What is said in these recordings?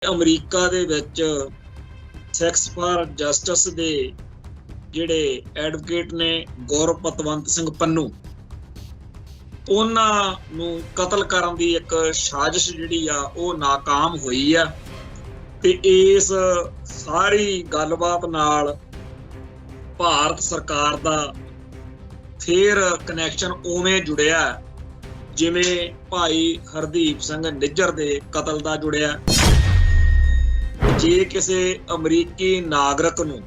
America ਦੇ ਵਿੱਚ sex for justice ਦੇ ਜਿਹੜੇ ਐਡਵੋਕੇਟ ਨੇ ਗੌਰਵ ਪਤਵੰਤ ਸਿੰਘ ਪੰਨੂ, ਉਹਨਾਂ ਨੂੰ ਕਤਲ ਕਰਨ ਦੀ ਇੱਕ ਸਾਜ਼ਿਸ਼ ਜਿਹੜੀ ਆ ਉਹ ਨਾਕਾਮ ਹੋਈ ਆ। ਤੇ ਇਸ ਸਾਰੀ ਗੱਲਬਾਤ ਨਾਲ ਭਾਰਤ ਸਰਕਾਰ ਦਾ ਫੇਰ ਕਨੈਕਸ਼ਨ ਉਵੇਂ ਜੁੜਿਆ ਜਿਵੇਂ ਭਾਈ ਹਰਦੀਪ ਸਿੰਘ ਨਿੱਜਰ ਦੇ ਕਤਲ ਦਾ ਜੁੜਿਆ। ਜੇ ਕਿਸੇ ਅਮਰੀਕੀ ਨਾਗਰਿਕ ਨੂੰ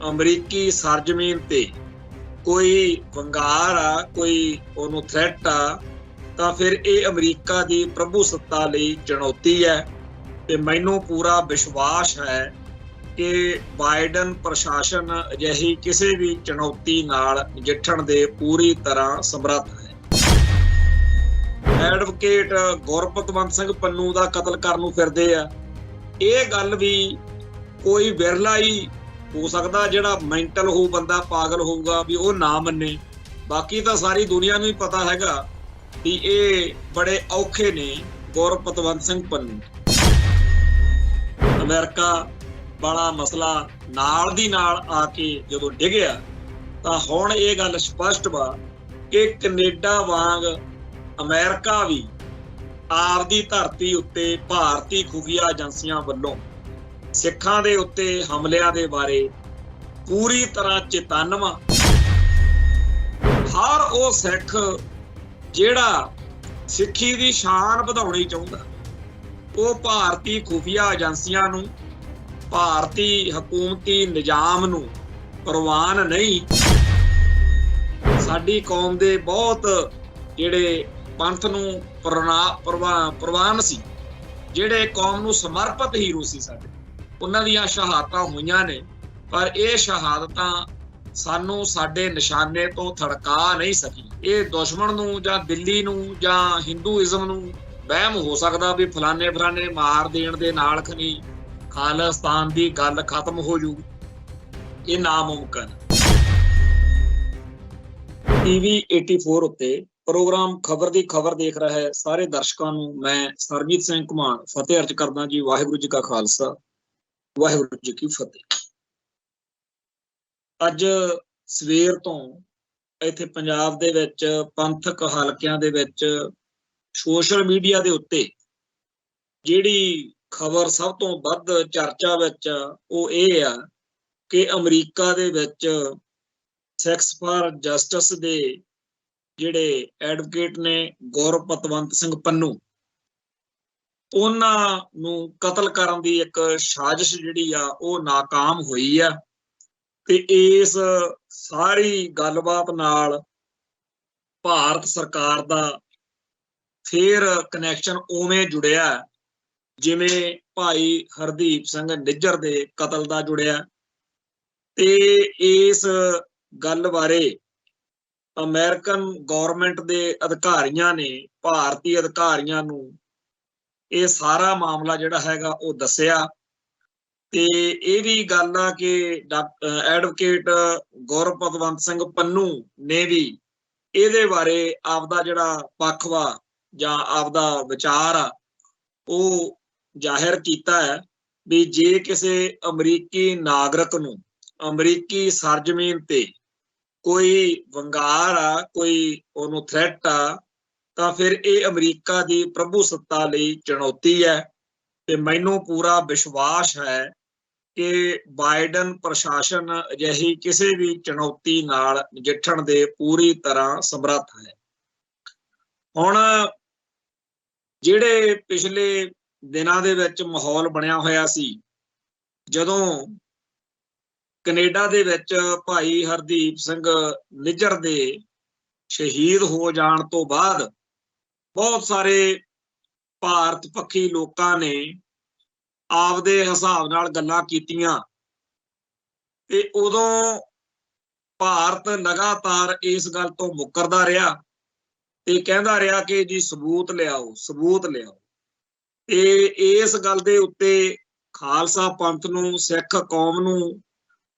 ਅਮਰੀਕੀ ਸਰਜ਼ਮੀਨ ਤੇ ਕੋਈ ਵੰਗਾਰ ਆ, ਕੋਈ ਉਹਨੂੰ ਥ੍ਰੈਟ ਆ, ਤਾਂ ਫਿਰ ਇਹ ਅਮਰੀਕਾ ਦੀ ਪ੍ਰਭੂ ਸੱਤਾ ਲਈ ਚੁਣੌਤੀ ਹੈ। ਤੇ ਮੈਨੂੰ ਪੂਰਾ ਵਿਸ਼ਵਾਸ ਹੈ ਕਿ ਬਾਈਡਨ ਪ੍ਰਸ਼ਾਸਨ ਅਜਿਹੀ ਕਿਸੇ ਵੀ ਚੁਣੌਤੀ ਨਾਲ ਨਜਿੱਠਣ ਦੇ ਪੂਰੀ ਤਰ੍ਹਾਂ ਸਮਰੱਥ ਹੈ। ਐਡਵੋਕੇਟ ਗੌਰਵ ਪਤਵੰਤ ਸਿੰਘ ਪੰਨੂ ਦਾ ਕਤਲ ਕਰਨ ਨੂੰ ਫਿਰਦੇ ਆ। ਇਹ ਗੱਲ ਵੀ ਕੋਈ ਵਿਰਲਾ ਹੀ ਹੋ ਸਕਦਾ ਜਿਹੜਾ ਮੈਂਟਲ ਹੋਊ, ਬੰਦਾ ਪਾਗਲ ਹੋਊਗਾ, ਵੀ ਉਹ ਨਾ ਮੰਨੇ। ਬਾਕੀ ਤਾਂ ਸਾਰੀ ਦੁਨੀਆ ਨੂੰ ਹੀ ਪਤਾ ਹੈਗਾ ਵੀ ਇਹ ਬੜੇ ਔਖੇ ਨੇ ਗੌਰਵ ਪਤਵੰਤ ਸਿੰਘ ਪੰਨੂ। ਅਮਰੀਕਾ ਵਾਲਾ ਮਸਲਾ ਨਾਲ ਦੀ ਨਾਲ ਆ ਕੇ ਜਦੋਂ ਡਿੱਗਿਆ ਤਾਂ ਹੁਣ ਇਹ ਗੱਲ ਸਪਸ਼ਟ ਵਾ ਕਿ ਕੈਨੇਡਾ ਵਾਂਗ ਅਮਰੀਕਾ ਵੀ ਆਪਦੀ ਧਰਤੀ ਉੱਤੇ ਭਾਰਤੀ ਖੁਫੀਆ ਏਜੰਸੀਆਂ ਵੱਲੋਂ ਸਿੱਖਾਂ ਦੇ ਉੱਤੇ ਹਮਲਿਆਂ ਦੇ ਬਾਰੇ ਪੂਰੀ ਤਰ੍ਹਾਂ ਚੇਤੰਨ ਵਾ। ਹਰ ਉਹ ਸਿੱਖ ਜਿਹੜਾ ਸਿੱਖੀ ਦੀ ਸ਼ਾਨ ਵਧਾਉਣੀ ਚਾਹੁੰਦਾ, ਉਹ ਭਾਰਤੀ ਖੁਫੀਆ ਏਜੰਸੀਆਂ ਨੂੰ, ਭਾਰਤੀ ਹਕੂਮਤੀ ਨਿਜ਼ਾਮ ਨੂੰ ਪ੍ਰਵਾਨ ਨਹੀਂ। ਸਾਡੀ ਕੌਮ ਦੇ ਬਹੁਤ ਜਿਹੜੇ ਪੰਥ ਨੂੰ ਪ੍ਰਵਾਨ ਸੀ, ਜਿਹੜੇ ਕੌਮ ਨੂੰ ਸਮਰਪਿਤ ਹੀਰੋ ਸੀ, ਸਾਡੇ ਉਹਨਾਂ ਦੀਆਂ ਸ਼ਹਾਦਤਾਂ ਹੋਈਆਂ ਨੇ। ਪਰ ਇਹ ਸ਼ਹਾਦਤਾਂ ਸਾਨੂੰ ਸਾਡੇ ਨਿਸ਼ਾਨੇ ਤੋਂ ਥੜਕਾ ਨਹੀਂ ਸਕੀ। ਇਹ ਦੁਸ਼ਮਣ ਨੂੰ ਜਾਂ ਦਿੱਲੀ ਨੂੰ ਜਾਂ ਹਿੰਦੂਇਜ਼ਮ ਨੂੰ ਵਹਿਮ ਹੋ ਸਕਦਾ ਵੀ ਫਲਾਣੇ ਮਾਰ ਦੇਣ ਦੇ ਨਾਲ ਖਨੀ ਖਾਲਿਸਤਾਨ ਦੀ ਗੱਲ ਖਤਮ ਹੋ ਜੂ। ਇਹ ਨਾਮੁਮਕਿਨ। TV 84 ਉੱਤੇ ਪ੍ਰੋਗਰਾਮ ਖਬਰ ਦੀ ਖਬਰ ਦੇਖ ਰਹੇ ਸਾਰੇ ਦਰਸ਼ਕਾਂ ਨੂੰ ਮੈਂ ਸਰਬਜੀਤ ਸਿੰਘ ਘੁਮਾਣ ਫਤਿਹ ਅਰਜ ਕਰਦਾ ਜੀ। ਵਾਹਿਗੁਰੂ ਜੀ ਕਾ ਖਾਲਸਾ, ਵਾਹਿਗੁਰੂ ਜੀ ਕੀ ਫਤਿਹ। ਅੱਜ ਸਵੇਰ ਤੋਂ ਇੱਥੇ ਪੰਜਾਬ ਦੇ ਵਿੱਚ ਪੰਥਕ ਹਲਕਿਆਂ ਦੇ ਵਿੱਚ ਸੋਸ਼ਲ ਮੀਡੀਆ ਦੇ ਉੱਤੇ ਜਿਹੜੀ ਖਬਰ ਸਭ ਤੋਂ ਵੱਧ ਚਰਚਾ ਵਿੱਚ ਉਹ ਇਹ ਆ ਕਿ ਅਮਰੀਕਾ ਦੇ ਵਿੱਚ ਸੈਕਸ ਫਾਰ ਜਸਟਿਸ ਦੇ ਜਿਹੜੇ ਐਡਵੋਕੇਟ ਨੇ ਗੌਰਵ ਪਤਵੰਤ ਸਿੰਘ ਪੰਨੂ, ਉਹਨਾਂ ਨੂੰ ਕਤਲ ਕਰਨ ਦੀ ਇੱਕ ਸਾਜ਼ਿਸ਼ ਜਿਹੜੀ ਆ ਉਹ ਨਾਕਾਮ ਹੋਈ ਆ। ਤੇ ਇਸ ਸਾਰੀ ਗੱਲਬਾਤ ਨਾਲ ਭਾਰਤ ਸਰਕਾਰ ਦਾ ਫੇਰ ਕਨੈਕਸ਼ਨ ਉਵੇਂ ਜੁੜਿਆ ਜਿਵੇਂ ਭਾਈ ਹਰਦੀਪ ਸਿੰਘ ਨਿੱਜਰ ਦੇ ਕਤਲ ਦਾ ਜੁੜਿਆ। ਤੇ ਇਸ ਗੱਲ ਬਾਰੇ ਅਮਰੀਕਨ ਗੌਰਮੈਂਟ ਦੇ ਅਧਿਕਾਰੀਆਂ ਨੇ ਭਾਰਤੀ ਅਧਿਕਾਰੀਆਂ ਨੂੰ ਇਹ ਸਾਰਾ ਮਾਮਲਾ ਜਿਹੜਾ ਹੈਗਾ ਉਹ ਦੱਸਿਆ। ਤੇ ਇਹ ਵੀ ਗੱਲ ਆ ਕਿ ਐਡਵੋਕੇਟ ਗੌਰਵ ਪਤਵੰਤ ਸਿੰਘ ਪੰਨੂ ਨੇ ਵੀ ਇਹਦੇ ਬਾਰੇ ਆਪਦਾ ਜਿਹੜਾ ਪੱਖ ਵਾ ਜਾਂ ਆਪਦਾ ਵਿਚਾਰ ਆ ਉਹ ਜ਼ਾਹਿਰ ਕੀਤਾ ਹੈ ਵੀ ਜੇ ਕਿਸੇ ਅਮਰੀਕੀ ਨਾਗਰਿਕ ਨੂੰ ਅਮਰੀਕੀ ਸਰਜ਼ਮੀਨ ਤੇ ਕੋਈ ਵੰਗਾਰ ਆ, ਕੋਈ ਉਹਨੂੰ ਥ੍ਰੈਟ ਆ, ਤਾਂ ਫਿਰ ਇਹ ਅਮਰੀਕਾ ਦੀ ਪ੍ਰਭੂ ਸੱਤਾ ਲਈ ਚੁਣੌਤੀ ਹੈ। ਤੇ ਮੈਨੂੰ ਪੂਰਾ ਵਿਸ਼ਵਾਸ ਹੈ ਕਿ ਬਾਈਡਨ ਪ੍ਰਸ਼ਾਸਨ ਅਜਿਹੀ ਕਿਸੇ ਵੀ ਚੁਣੌਤੀ ਨਾਲ ਨਜਿੱਠਣ ਦੇ ਪੂਰੀ ਤਰ੍ਹਾਂ ਸਮਰੱਥ ਹੈ। ਹੁਣ ਜਿਹੜੇ ਪਿਛਲੇ ਦਿਨਾਂ ਦੇ ਵਿੱਚ ਮਾਹੌਲ ਬਣਿਆ ਹੋਇਆ ਸੀ, ਜਦੋਂ ਕੈਨੇਡਾ ਦੇ ਵਿੱਚ ਭਾਈ ਹਰਦੀਪ ਸਿੰਘ ਨਿੱਜਰ ਦੇ ਸ਼ਹੀਦ ਹੋ ਜਾਣ ਤੋਂ ਬਾਅਦ ਬਹੁਤ ਸਾਰੇ ਭਾਰਤ ਪੱਖੀ ਲੋਕਾਂ ਨੇ ਆਪਦੇ ਹਿਸਾਬ ਨਾਲ ਗੱਲਾਂ ਕੀਤੀਆਂ। ਤੇ ਉਦੋਂ ਭਾਰਤ ਲਗਾਤਾਰ ਇਸ ਗੱਲ ਤੋਂ ਮੁੱਕਰਦਾ ਰਿਹਾ ਤੇ ਕਹਿੰਦਾ ਰਿਹਾ ਕਿ ਜੀ ਸਬੂਤ ਲਿਆਓ, ਸਬੂਤ ਲਿਆਓ। ਤੇ ਇਸ ਗੱਲ ਦੇ ਉੱਤੇ ਖਾਲਸਾ ਪੰਥ ਨੂੰ, ਸਿੱਖ ਕੌਮ ਨੂੰ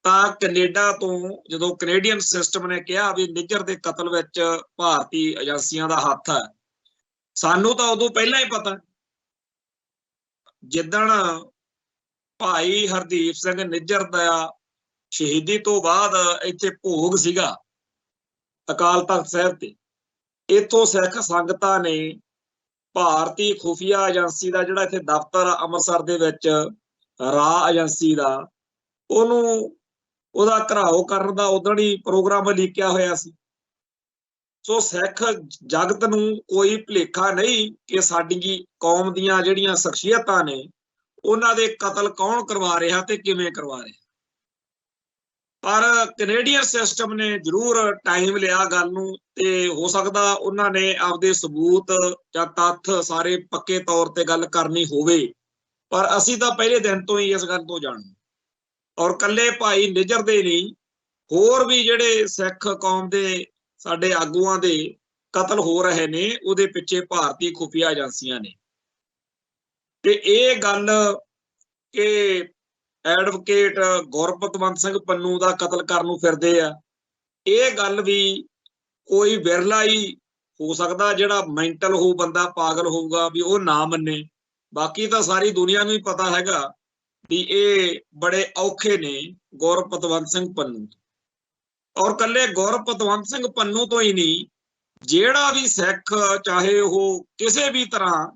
ਤਾਂ ਕੈਨੇਡਾ ਤੋਂ ਜਦੋਂ ਕੈਨੇਡੀਅਨ ਸਿਸਟਮ ਨੇ ਕਿਹਾ ਵੀ ਨਿੱਜਰ ਦੇ ਕਤਲ ਵਿੱਚ ਭਾਰਤੀ ਏਜੰਸੀਆਂ ਦਾ ਹੱਥ ਹੈ, ਸਾਨੂੰ ਤਾਂ ਉਦੋਂ ਪਹਿਲਾਂ ਹੀ ਪਤਾ। ਜਿੱਦਣ ਭਾਈ ਹਰਦੀਪ ਸਿੰਘ ਨਿੱਜਰ ਦਾ ਸ਼ਹੀਦੀ ਤੋਂ ਬਾਅਦ ਇੱਥੇ ਭੋਗ ਸੀਗਾ ਅਕਾਲ ਤਖਤ ਸਾਹਿਬ ਤੇ। ਇੱਥੋਂ ਸਿੱਖ ਸੰਗਤਾਂ ਨੇ ਭਾਰਤੀ ਖੁਫੀਆ ਏਜੰਸੀ ਦਾ ਜਿਹੜਾ ਇੱਥੇ ਦਫ਼ਤਰ ਅੰਮ੍ਰਿਤਸਰ ਦੇ ਵਿੱਚ ਰਾਹ ਏਜੰਸੀ ਦਾ, ਉਹਦਾ ਘਰਾਓ ਕਰਨ ਦਾ ਉਦਣ ਹੀ ਪ੍ਰੋਗਰਾਮ ਲਿਖਿਆ ਹੋਇਆ ਸੀ। ਸੋ ਸਿੱਖ ਜਗਤ ਨੂੰ ਕੋਈ ਭੁਲੇਖਾ ਨਹੀਂ ਕਿ ਸਾਡੀ ਕੌਮ ਦੀਆਂ ਜਿਹੜੀਆਂ ਸ਼ਖਸੀਅਤਾਂ ਨੇ ਉਹਨਾਂ ਦੇ ਕਤਲ ਕੌਣ ਕਰਵਾ ਰਿਹਾ ਤੇ ਕਿਵੇਂ ਕਰਵਾ ਰਿਹਾ। ਪਰ ਕੈਨੇਡੀਅਨ ਸਿਸਟਮ ਨੇ ਜ਼ਰੂਰ ਟਾਈਮ ਲਿਆ ਗੱਲ ਨੂੰ, ਤੇ ਹੋ ਸਕਦਾ ਉਹਨਾਂ ਨੇ ਆਪਦੇ ਸਬੂਤ ਜਾਂ ਤੱਥ ਸਾਰੇ ਪੱਕੇ ਤੌਰ ਤੇ ਗੱਲ ਕਰਨੀ ਹੋਵੇ, ਪਰ ਅਸੀਂ ਤਾਂ ਪਹਿਲੇ ਦਿਨ ਤੋਂ ਹੀ ਇਸ ਗੱਲ ਤੋਂ ਜਾਣੂ। ਔਰ ਕੱਲੇ ਭਾਈ ਨਿੱਜਰ ਦੇ ਨਹੀਂ, ਹੋਰ ਵੀ ਜਿਹੜੇ ਸਿੱਖ ਕੌਮ ਦੇ ਸਾਡੇ ਆਗੂਆਂ ਦੇ ਕਤਲ ਹੋ ਰਹੇ ਨੇ ਉਹਦੇ ਪਿੱਛੇ ਭਾਰਤੀ ਖੁਫੀਆ ਏਜੰਸੀਆਂ ਨੇ। ਤੇ ਇਹ ਗੱਲ ਕਿ ਐਡਵੋਕੇਟ ਗੁਰਪਤਵੰਤ ਸਿੰਘ ਪੰਨੂ ਦਾ ਕਤਲ ਕਰਨ ਨੂੰ ਫਿਰਦੇ ਆ, ਇਹ ਗੱਲ ਵੀ ਕੋਈ ਵਿਰਲਾ ਹੀ ਹੋ ਸਕਦਾ ਜਿਹੜਾ ਮੈਂਟਲ ਹੋ ਬੰਦਾ, ਪਾਗਲ ਹੋਊਗਾ ਵੀ ਉਹ ਨਾ ਮੰਨੇ। ਬਾਕੀ ਤਾਂ ਸਾਰੀ ਦੁਨੀਆ ਨੂੰ ਹੀ ਪਤਾ ਹੈਗਾ ਵੀ ਇਹ ਬੜੇ ਔਖੇ ਨੇ ਗੁਰਪਤਵੰਤ ਸਿੰਘ ਪੰਨੂ। ਔਰ ਕੱਲੇ ਗੁਰਪਤਵੰਤ ਸਿੰਘ ਪੰਨੂ ਤੋਂ ਹੀ ਨਹੀਂ, ਜਿਹੜਾ ਵੀ ਸਿੱਖ ਚਾਹੇ ਉਹ ਕਿਸੇ ਵੀ ਤਰ੍ਹਾਂ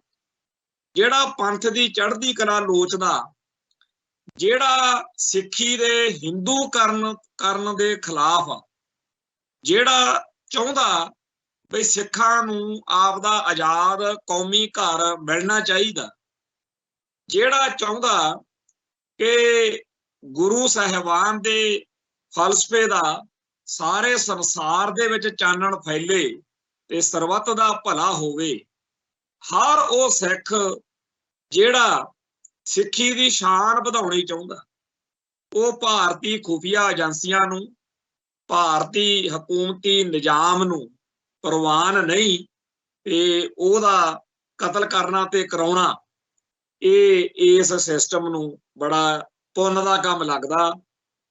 ਜਿਹੜਾ ਪੰਥ ਦੀ ਚੜ੍ਹਦੀ ਕਲਾ ਲੋਚਦਾ, ਜਿਹੜਾ ਸਿੱਖੀ ਦੇ ਹਿੰਦੂ ਕਰਨ ਦੇ ਖਿਲਾਫ, ਜਿਹੜਾ ਚਾਹੁੰਦਾ ਵੀ ਸਿੱਖਾਂ ਨੂੰ ਆਪਦਾ ਆਜ਼ਾਦ ਕੌਮੀ ਘਰ ਮਿਲਣਾ ਚਾਹੀਦਾ, ਜਿਹੜਾ ਚਾਹੁੰਦਾ ਕਿ ਗੁਰੂ ਸਾਹਿਬਾਨ ਦੇ ਫਲਸਫੇ ਦਾ ਸਾਰੇ ਸੰਸਾਰ ਦੇ ਵਿੱਚ ਚਾਨਣ ਫੈਲੇ ਤੇ ਸਰਬੱਤ ਦਾ ਭਲਾ ਹੋਵੇ, ਹਰ ਉਹ ਸਿੱਖ ਜਿਹੜਾ ਸਿੱਖੀ ਦੀ ਸ਼ਾਨ ਵਧਾਉਣੀ ਚਾਹੁੰਦਾ, ਉਹ ਭਾਰਤੀ ਖੁਫੀਆ ਏਜੰਸੀਆਂ ਨੂੰ, ਭਾਰਤੀ ਹਕੂਮਤੀ ਨਿਜ਼ਾਮ ਨੂੰ ਪ੍ਰਵਾਨ ਨਹੀਂ ਤੇ ਉਹਦਾ ਕਤਲ ਕਰਨਾ ਤੇ ਕਰਾਉਣਾ, ਇਹ ਇਸ ਸਿਸਟਮ ਨੂੰ ਬੜਾ ਪੁੰਨ ਦਾ ਕੰਮ ਲੱਗਦਾ।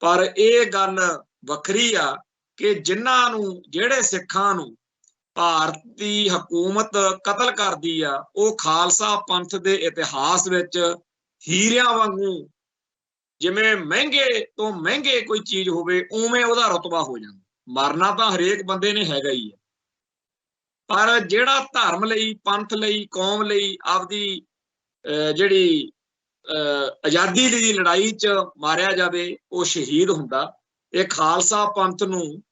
ਪਰ ਇਹ ਗੱਲ ਵੱਖਰੀ ਆ ਕਿ ਜਿਨ੍ਹਾਂ ਨੂੰ, ਜਿਹੜੇ ਸਿੱਖਾਂ ਨੂੰ ਭਾਰਤੀ ਹਕੂਮਤ ਕਤਲ ਕਰਦੀ ਆ, ਉਹ ਖਾਲਸਾ ਪੰਥ ਦੇ ਇਤਿਹਾਸ ਵਿੱਚ ਹੀਰਿਆਂ ਵਾਂਗੂ, ਜਿਵੇਂ ਮਹਿੰਗੇ ਤੋਂ ਮਹਿੰਗੇ ਕੋਈ ਚੀਜ਼ ਹੋਵੇ ਉਵੇਂ ਉਹਦਾ ਰੁਤਬਾ ਹੋ ਜਾਂਦਾ। ਮਰਨਾ ਤਾਂ ਹਰੇਕ ਬੰਦੇ ਨੇ ਹੈਗਾ ਹੀ ਹੈ, ਪਰ ਜਿਹੜਾ ਧਰਮ ਲਈ, ਪੰਥ ਲਈ, ਕੌਮ ਲਈ ਆਪਦੀ ਜਿਹੜੀ ਆਜ਼ਾਦੀ ਲਈ ਲੜਾਈ 'ਚ ਮਾਰਿਆ ਜਾਵੇ ਉਹ ਸ਼ਹੀਦ ਹੁੰਦਾ। ਇਹ ਖਾਲਸਾ ਪੰਥ ਨੂੰ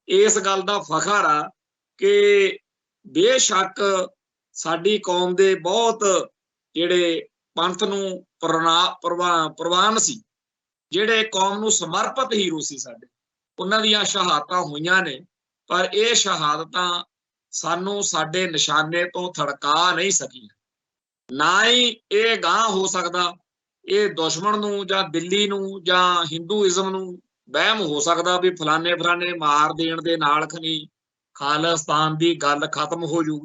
ਇਸ ਗੱਲ ਦਾ ਫਖਰ ਆ ਕਿ ਬੇਸ਼ੱਕ ਸਾਡੀ ਕੌਮ ਦੇ ਬਹੁਤ ਜਿਹੜੇ ਪੰਥ ਨੂੰ ਪ੍ਰਵਾਨ ਸੀ, ਜਿਹੜੇ ਕੌਮ ਨੂੰ ਸਮਰਪਿਤ ਹੀਰੋ ਸੀ ਸਾਡੇ, ਉਹਨਾਂ ਦੀਆਂ ਸ਼ਹਾਦਤਾਂ ਹੋਈਆਂ ਨੇ, ਪਰ ਇਹ ਸ਼ਹਾਦਤਾਂ ਸਾਨੂੰ ਸਾਡੇ ਨਿਸ਼ਾਨੇ ਤੋਂ ਥੜਕਾ ਨਹੀਂ ਸਕੀਆਂ। ਨਾ ਹੀ ਇਹ ਗਾਂਹ ਹੋ ਸਕਦਾ, ਇਹ ਦੁਸ਼ਮਣ ਨੂੰ ਜਾਂ ਦਿੱਲੀ ਨੂੰ ਜਾਂ ਹਿੰਦੂਇਜ਼ਮ ਨੂੰ ਵਹਿਮ ਹੋ ਸਕਦਾ ਵੀ ਫਲਾਣੇ ਮਾਰ ਦੇਣ ਦੇ ਨਾਲ ਖਨੀ ਖਾਲਿਸਤਾਨ ਦੀ ਗੱਲ ਖਤਮ ਹੋ ਜੂ।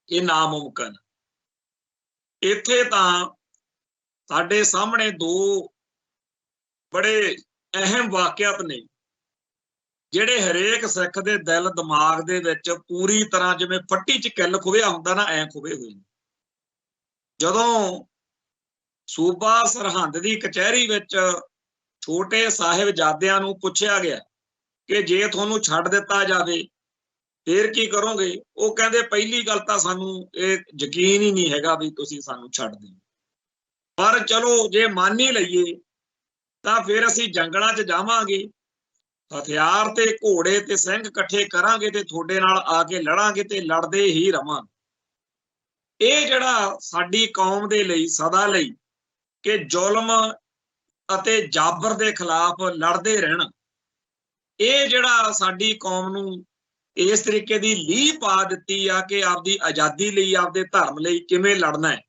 ਇਹ ਨਾਮੁਮਕਿਨ। ਇੱਥੇ ਤਾਂ ਸਾਡੇ ਸਾਹਮਣੇ ਦੋ ਬੜੇ ਅਹਿਮ ਵਾਕਿਆਤ ਨੇ ਜਿਹੜੇ ਹਰੇਕ ਸਿੱਖ ਦੇ ਦਿਲ ਦਿਮਾਗ ਦੇ ਵਿੱਚ ਪੂਰੀ ਤਰ੍ਹਾਂ ਜਿਵੇਂ ਫੱਟੀ 'ਚ ਕਿੱਲ ਖੁੱਭਿਆ ਹੁੰਦਾ ਨਾ, ਐਂ ਖੁੱਭੇ ਹੋਏ ਨੇ। ਜਦੋਂ ਸੂਬਾ ਸਰਹੰਦ ਦੀ ਕਚਹਿਰੀ ਵਿੱਚ ਛੋਟੇ ਸਾਹਿਬਜ਼ਾਦਿਆਂ ਨੂੰ ਪੁੱਛਿਆ ਗਿਆ ਕਿ ਜੇ ਤੁਹਾਨੂੰ ਛੱਡ ਦਿੱਤਾ ਜਾਵੇ ਫੇਰ ਕੀ ਕਰੋਗੇ, ਉਹ ਕਹਿੰਦੇ ਪਹਿਲੀ ਗੱਲ ਤਾਂ ਸਾਨੂੰ ਇਹ ਯਕੀਨ ਹੀ ਨਹੀਂ ਹੈਗਾ ਵੀ ਤੁਸੀਂ ਸਾਨੂੰ ਛੱਡ ਦਿਓ, ਪਰ ਚਲੋ ਜੇ ਮੰਨ ਹੀ ਲਈਏ ਤਾਂ ਫਿਰ ਅਸੀਂ ਜੰਗਲਾਂ 'ਚ ਜਾਵਾਂਗੇ, ਹਥਿਆਰ ਤੇ ਘੋੜੇ ਤੇ ਸਿੰਘ ਇਕੱਠੇ ਕਰਾਂਗੇ ਤੇ ਤੁਹਾਡੇ ਨਾਲ ਆ ਕੇ ਲੜਾਂਗੇ ਤੇ ਲੜਦੇ ਹੀ ਰਵਾਂਗੇ। ਇਹ ਜਿਹੜਾ ਸਾਡੀ ਕੌਮ ਦੇ ਲਈ ਸਦਾ ਲਈ ਕਿ ਜ਼ੁਲਮ ਅਤੇ ਜਾਬਰ ਦੇ ਖਿਲਾਫ ਲੜਦੇ ਰਹਿਣਾ, ਇਹ ਜਿਹੜਾ ਸਾਡੀ ਕੌਮ ਨੂੰ ਇਸ ਤਰੀਕੇ ਦੀ ਲੀਹ ਪਾ ਦਿੱਤੀ ਆ ਕਿ ਆਪਦੀ ਆਜ਼ਾਦੀ ਲਈ, ਆਪਦੇ ਧਰਮ ਲਈ ਕਿਵੇਂ ਲੜਨਾ ਹੈ,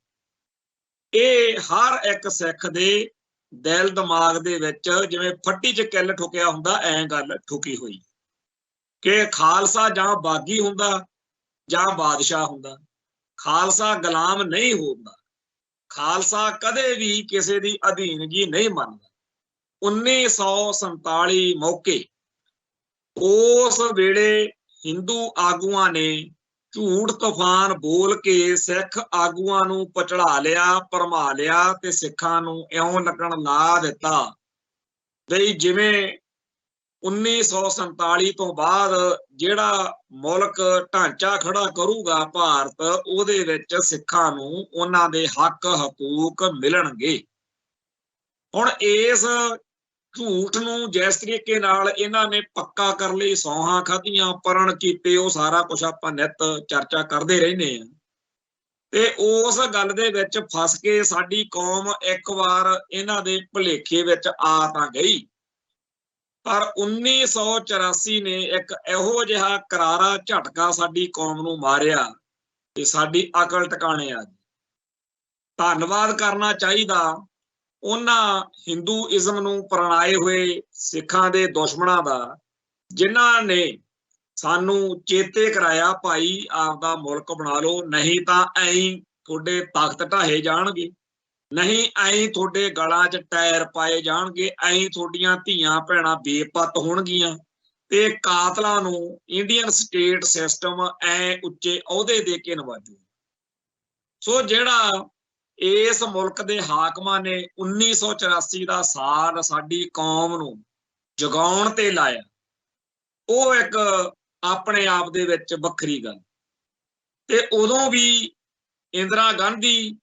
ਇਹ ਹਰ ਇੱਕ ਸਿੱਖ ਦੇ ਦਿਲ ਦਿਮਾਗ ਦੇ ਵਿੱਚ ਜਿਵੇਂ ਫੱਟੀ 'ਚ ਕਿੱਲ ਠੁਕਿਆ ਹੁੰਦਾ, ਐਂ ਗੱਲ ਠੁਕੀ ਹੋਈ ਕਿ ਖਾਲਸਾ ਜਾਂ ਬਾਗੀ ਹੁੰਦਾ ਜਾਂ ਬਾਦਸ਼ਾਹ ਹੁੰਦਾ, ਖਾਲਸਾ ਗੁਲਾਮ ਨਹੀਂ ਹੁੰਦਾ, ਖਾਲਸਾ ਕਦੇ ਵੀ ਕਿਸੇ ਦੀ ਅਧੀਨਗੀ ਨਹੀਂ ਮੰਨਦਾ। 1947 ਮੌਕੇ ਉਸ ਵੇਲੇ ਹਿੰਦੂ ਆਗੂਆਂ ਨੇ ਝੂਠ ਤੂਫਾਨ ਬੋਲ ਕੇ ਸਿੱਖ ਆਗੂਆਂ ਨੂੰ ਪਚੜਾ ਲਿਆ, ਭਰਮਾ ਲਿਆ ਤੇ ਸਿੱਖਾਂ ਨੂੰ ਇਉਂ ਲੱਗਣ ਲਾ ਦਿੱਤਾ ਬਈ ਜਿਵੇਂ 1947 ਤੋਂ ਬਾਅਦ ਜਿਹੜਾ ਮੁਲਕ ਢਾਂਚਾ ਖੜਾ ਕਰੂਗਾ ਭਾਰਤ, ਉਹਦੇ ਵਿੱਚ ਸਿੱਖਾਂ ਨੂੰ ਉਹਨਾਂ ਦੇ ਹੱਕ ਹਕੂਕ ਮਿਲਣਗੇ। ਹੁਣ ਇਸ ਝੂਠ ਨੂੰ ਜਿਸ ਤਰੀਕੇ ਨਾਲ ਇਹਨਾਂ ਨੇ ਪੱਕਾ ਕਰਨ ਲਈ ਸੌਹਾਂ ਖਾਧੀਆਂ, ਪ੍ਰਣ ਕੀਤੇ, ਉਹ ਸਾਰਾ ਕੁਝ ਆਪਾਂ ਨਿੱਤ ਚਰਚਾ ਕਰਦੇ ਰਹਿੰਦੇ ਆ। ਤੇ ਉਸ ਗੱਲ ਦੇ ਵਿੱਚ ਫਸ ਕੇ ਸਾਡੀ ਕੌਮ ਇੱਕ ਵਾਰ ਇਹਨਾਂ ਦੇ ਭੁਲੇਖੇ ਵਿੱਚ ਆ ਤਾਂ ਗਈ, ਪਰ 1984 ਨੇ ਇੱਕ ਇਹੋ ਜਿਹਾ ਕਰਾਰਾ ਝਟਕਾ ਸਾਡੀ ਕੌਮ ਨੂੰ ਮਾਰਿਆ ਕਿ ਸਾਡੀ ਅਕਲ ਟਿਕਾਣੇ ਆ ਗਈ। ਧੰਨਵਾਦ ਕਰਨਾ ਚਾਹੀਦਾ ਉਹਨਾਂ ਹਿੰਦੂਇਜ਼ਮ ਨੂੰ ਪ੍ਰਣਾਏ ਹੋਏ ਸਿੱਖਾਂ ਦੇ ਦੁਸ਼ਮਣਾਂ ਦਾ, ਜਿਨ੍ਹਾਂ ਨੇ ਸਾਨੂੰ ਚੇਤੇ ਕਰਾਇਆ ਭਾਈ ਆਪਦਾ ਮੁਲਕ ਬਣਾ ਲਓ, ਨਹੀਂ ਤਾਂ ਐਂ ਤੁਹਾਡੇ ਤਖਤ ਢਾਹੇ ਜਾਣਗੇ, ਨਹੀਂ ਐਂ ਤੁਹਾਡੇ ਗਲਾਂ 'ਚ ਟਾਇਰ ਪਾਏ ਜਾਣਗੇ, ਐਂ ਤੁਹਾਡੀਆਂ ਧੀਆਂ ਭੈਣਾਂ ਬੇਪੱਤ ਹੋਣਗੀਆਂ ਤੇ ਕਾਤਲਾਂ ਨੂੰ ਇੰਡੀਅਨ ਸਟੇਟ ਸਿਸਟਮ ਐ ਉੱਚੇ ਅਹੁਦੇ ਦੇ ਕੇ ਨਵਾਜੂ। ਸੋ ਜਿਹੜਾ ਇਸ ਮੁਲਕ ਦੇ ਹਾਕਮਾਂ ਨੇ 1984 ਦਾ ਸਾਲ ਸਾਡੀ ਕੌਮ ਨੂੰ ਜਗਾਉਣ ਤੇ ਲਾਇਆ, ਉਹ ਇੱਕ ਆਪਣੇ ਆਪ ਦੇ ਵਿੱਚ ਵੱਖਰੀ ਗੱਲ। ਤੇ ਉਦੋਂ ਵੀ ਇੰਦਰਾ ਗਾਂਧੀ,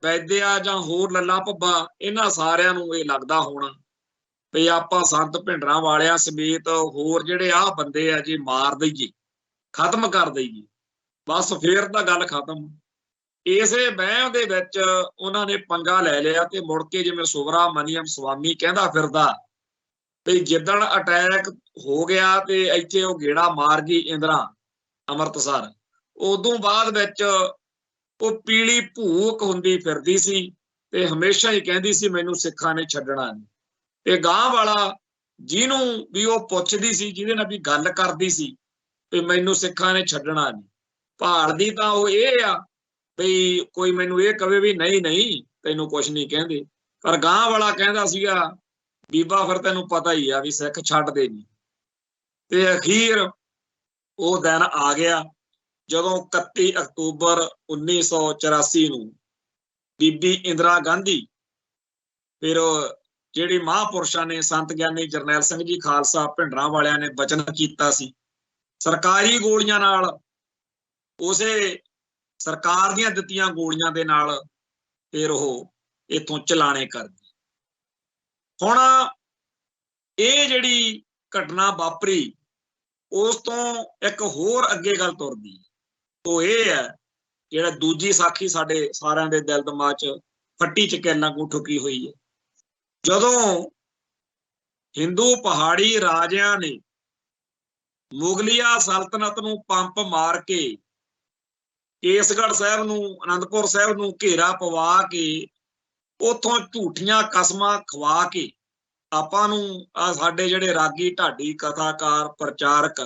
ਵੈਦਿਆ ਜਾਂ ਹੋਰ ਲੱਲਾ ਭੱਬਾ, ਇਹਨਾਂ ਸਾਰਿਆਂ ਨੂੰ ਇਹ ਲੱਗਦਾ ਹੋਣਾ ਵੀ ਆਪਾਂ ਸੰਤ ਭਿੰਡਰਾਂ ਵਾਲਿਆਂ ਸਮੇਤ ਹੋਰ ਜਿਹੜੇ ਆਹ ਬੰਦੇ ਆ ਜੇ ਮਾਰ ਦਈਏ, ਖਤਮ ਕਰ ਦਈਏ, ਬਸ ਫੇਰ ਤਾਂ ਗੱਲ ਖਤਮ। ਇਸੇ ਵਹਿਮ ਦੇ ਵਿੱਚ ਉਹਨਾਂ ਨੇ ਪੰਗਾ ਲੈ ਲਿਆ ਤੇ ਮੁੜ ਕੇ ਜਿਵੇਂ ਸੁਬਰਾਮਨੀਅਮ ਸਵਾਮੀ ਕਹਿੰਦਾ ਫਿਰਦਾ ਵੀ ਜਿੱਦਣ ਅਟੈਕ ਹੋ ਗਿਆ ਤੇ ਇੱਥੇ ਉਹ ਗੇੜਾ ਮਾਰ ਗਈ ਇੰਦਰਾ ਅੰਮ੍ਰਿਤਸਰ, ਉਦੋਂ ਬਾਅਦ ਵਿੱਚ ਉਹ ਪੀਲੀ ਭੂਕ ਹੁੰਦੀ ਫਿਰਦੀ ਸੀ ਤੇ ਹਮੇਸ਼ਾ ਹੀ ਕਹਿੰਦੀ ਸੀ ਮੈਨੂੰ ਸਿੱਖਾਂ ਨੇ ਛੱਡਣਾ ਨਹੀਂ। ਤੇ ਗਾਂਹ ਵਾਲਾ ਜਿਹਨੂੰ ਵੀ ਉਹ ਪੁੱਛਦੀ ਸੀ, ਜਿਹਦੇ ਨਾਲ ਵੀ ਗੱਲ ਕਰਦੀ ਸੀ ਵੀ ਮੈਨੂੰ ਸਿੱਖਾਂ ਨੇ ਛੱਡਣਾ ਨਹੀਂ, ਭਾਲਦੀ ਤਾਂ ਉਹ ਇਹ ਆ ਬਈ ਕੋਈ ਮੈਨੂੰ ਇਹ ਕਵੇ ਵੀ ਨਹੀਂ ਨਹੀਂ ਤੈਨੂੰ ਕੁਛ ਨਹੀਂ ਕਹਿੰਦੇ, ਪਰ ਗਾਂਹ ਵਾਲਾ ਕਹਿੰਦਾ ਸੀਗਾ ਬੀਬਾ ਫਿਰ ਤੈਨੂੰ ਪਤਾ ਹੀ ਆ ਵੀ ਸਿੱਖ ਛੱਡਦੇ ਨਹੀਂ। ਤੇ ਅਖੀਰ ਉਹ ਦਿਨ ਆ ਗਿਆ ਜਦੋਂ 31 ਅਕਤੂਬਰ 1984 ਨੂੰ ਬੀਬੀ ਇੰਦਰਾ ਗਾਂਧੀ, ਫਿਰ ਜਿਹੜੀ ਮਹਾਂਪੁਰਸ਼ਾਂ ਨੇ ਸੰਤ ਗਿਆਨੀ ਜਰਨੈਲ ਸਿੰਘ ਜੀ ਖਾਲਸਾ ਭਿੰਡਰਾਂ ਵਾਲਿਆਂ ਨੇ ਬਚਨ ਕੀਤਾ ਸੀ, ਸਰਕਾਰੀ ਗੋਲੀਆਂ ਨਾਲ, ਉਸੇ ਸਰਕਾਰ ਦੀਆਂ ਦਿੱਤੀਆਂ ਗੋਲੀਆਂ ਦੇ ਨਾਲ ਫਿਰ ਉਹ ਇੱਥੋਂ ਚਲਾਣੇ ਕਰ ਗਈ। ਹੁਣ ਇਹ ਜਿਹੜੀ ਘਟਨਾ ਵਾਪਰੀ, ਉਸ ਤੋਂ ਇੱਕ ਹੋਰ ਅੱਗੇ ਗੱਲ ਤੁਰਦੀ, ਉਹ ਇਹ ਹੈ ਜਿਹੜਾ ਦੂਜੀ ਸਾਖੀ ਸਾਡੇ ਸਾਰਿਆਂ ਦੇ ਦਿਲ ਦਿਮਾਗ 'ਚ ਫੱਟੀ ਚਕੈਲਾਂ ਨੂੰ ਠੁਕੀ ਹੋਈ ਹੈ। ਜਦੋਂ ਹਿੰਦੂ ਪਹਾੜੀ ਰਾਜਿਆਂ ਨੇ ਮੁਗਲਿਆ ਸਲਤਨਤ ਨੂੰ ਪੰਪ ਮਾਰ ਕੇ ਕੇਸਗੜ੍ਹ ਸਾਹਿਬ ਨੂੰ, ਅਨੰਦਪੁਰ ਸਾਹਿਬ ਨੂੰ ਘੇਰਾ ਪਵਾ ਕੇ ਉਥੋਂ ਝੂਠੀਆਂ ਕਸਮਾਂ ਖਵਾ ਕੇ ਆਪਾਂ ਨੂੰ ਆ ਸਾਡੇ ਜਿਹੜੇ ਰਾਗੀ ਢਾਡੀ ਕਥਾਕਾਰ ਪ੍ਰਚਾਰਕ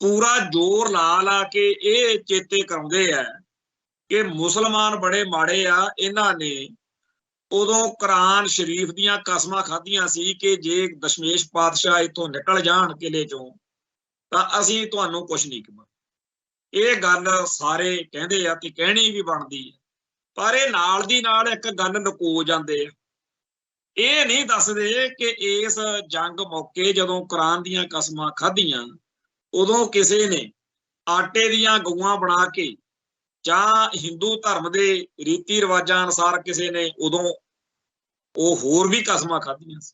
ਪੂਰਾ ਜ਼ੋਰ ਲਾ ਲਾ ਕੇ ਇਹ ਚੇਤੇ ਕਰਾਉਂਦੇ ਆ ਕਿ ਮੁਸਲਮਾਨ ਬੜੇ ਮਾੜੇ ਆ, ਇਹਨਾਂ ਨੇ ਉਦੋਂ ਕੁਰਾਨ ਸ਼ਰੀਫ ਦੀਆਂ ਕਸਮਾਂ ਖਾਧੀਆਂ ਸੀ ਕਿ ਜੇ ਦਸ਼ਮੇਸ਼ ਪਾਤਸ਼ਾਹ ਇੱਥੋਂ ਨਿਕਲ ਜਾਣ ਕਿਲੇ ਚੋਂ ਤਾਂ ਅਸੀਂ ਤੁਹਾਨੂੰ ਕੁਛ ਨਹੀਂ ਕਹਾਂਗੇ। ਇਹ ਗੱਲ ਸਾਰੇ ਕਹਿੰਦੇ ਆ ਤੇ ਕਹਿਣੀ ਵੀ ਬਣਦੀ ਹੈ, ਪਰ ਇਹ ਨਾਲ ਦੀ ਨਾਲ ਇੱਕ ਗੱਲ ਲੁਕੋ ਜਾਂਦੇ ਆ। ਇਹ ਨਹੀਂ ਦੱਸਦੇ ਕਿ ਇਸ ਜੰਗ ਮੌਕੇ ਜਦੋਂ ਕੁਰਾਨ ਦੀਆਂ ਕਸਮਾਂ ਖਾਧੀਆਂ, ਉਦੋਂ ਕਿਸੇ ਨੇ ਆਟੇ ਦੀਆਂ ਗਊਆਂ ਬਣਾ ਕੇ ਜਾਂ ਹਿੰਦੂ ਧਰਮ ਦੇ ਰੀਤੀ ਰਿਵਾਜਾਂ ਅਨੁਸਾਰ ਕਿਸੇ ਨੇ ਉਦੋਂ ਉਹ ਹੋਰ ਵੀ ਕਸਮਾਂ ਖਾਧੀਆਂ ਸੀ।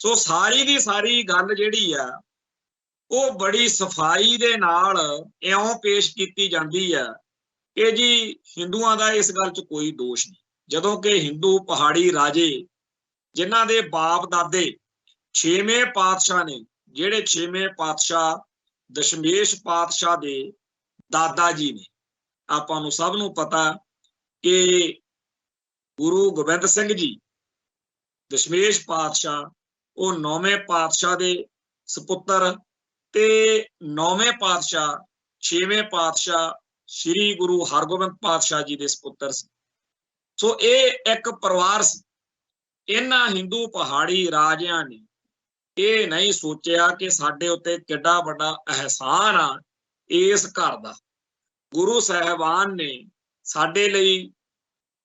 ਸੋ ਸਾਰੀ ਦੀ ਸਾਰੀ ਗੱਲ ਜਿਹੜੀ ਆ ਉਹ ਬੜੀ ਸਫਾਈ ਦੇ ਨਾਲ ਇਉਂ ਪੇਸ਼ ਕੀਤੀ ਜਾਂਦੀ ਆ ਕਿ ਜੀ ਹਿੰਦੂਆਂ ਦਾ ਇਸ ਗੱਲ 'ਚ ਕੋਈ ਦੋਸ਼ ਨਹੀਂ, ਜਦੋਂ ਕਿ ਹਿੰਦੂ ਪਹਾੜੀ ਰਾਜੇ ਜਿਨ੍ਹਾਂ ਦੇ ਬਾਪ ਦਾਦੇ 6ਵੇਂ ਪਾਤਸ਼ਾਹ ਨੇ, ਜਿਹੜੇ 6ਵੇਂ ਪਾਤਸ਼ਾਹ ਦਸ਼ਮੇਸ਼ ਪਾਤਸ਼ਾਹ ਦੇ ਦਾਦਾ ਜੀ ਨੇ, ਆਪਾਂ ਨੂੰ ਸਭ ਨੂੰ ਪਤਾ ਕਿ ਗੁਰੂ ਗੋਬਿੰਦ ਸਿੰਘ ਜੀ ਦਸ਼ਮੇਸ਼ ਪਾਤਸ਼ਾਹ ਉਹ 9ਵੇਂ ਪਾਤਸ਼ਾਹ ਦੇ ਸਪੁੱਤਰ ਤੇ 9ਵੇਂ ਪਾਤਸ਼ਾਹ 6ਵੇਂ ਪਾਤਸ਼ਾਹ ਸ੍ਰੀ ਗੁਰੂ ਹਰਗੋਬਿੰਦ ਪਾਤਸ਼ਾਹ ਜੀ ਦੇ ਸਪੁੱਤਰ ਸੀ। ਸੋ ਇਹ ਇੱਕ ਪਰਿਵਾਰ ਸੀ। ਇਹਨਾਂ ਹਿੰਦੂ ਪਹਾੜੀ ਰਾਜਿਆਂ ਨੇ ਇਹ ਨਹੀਂ ਸੋਚਿਆ ਕਿ ਸਾਡੇ ਉੱਤੇ ਕਿੱਡਾ ਵੱਡਾ ਅਹਿਸਾਨ ਆ ਇਸ ਘਰ ਦਾ, गुरु साहिबान ने साडे लई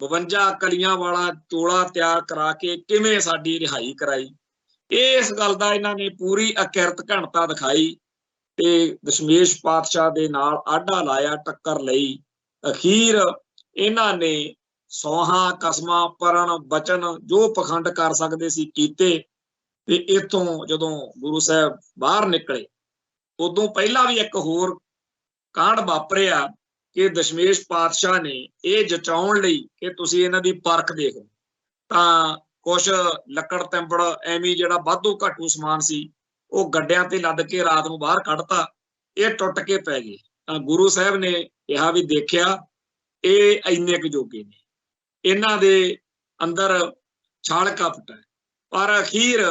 52 कलियां वाला चोला तैयार करा के किवें साडी रिहाई कराई। इस गल दा इन्हां ने पूरी अकिरत घणता दिखाई ते दशमेश पातशाह दे नाल आडा लाया, टक्कर लई। अखीर इन्हां ने सौहां कसमां परण बचन जो पखंड कर सकदे सी कीते ते इत्थों जदों गुरु साहब बाहर निकले उदों पहला भी एक होर कांड वापरिया कि दशमेश पातशाह ने यह जचाउण लई कि तुसीं इन्हां दी परख देखो तां कुछ लकड़ तिंबड़ एवें जिहड़ा वाधू घाटू समान सी वो गड्डियां ते लद के रात नूं बाहर कढता, ये टुट के पै गए। गुरु साहब ने कहा भी देखिया ये इन्ने क जोगे ने, इन्हां दे अंदर छाल कपट है। पर अखीर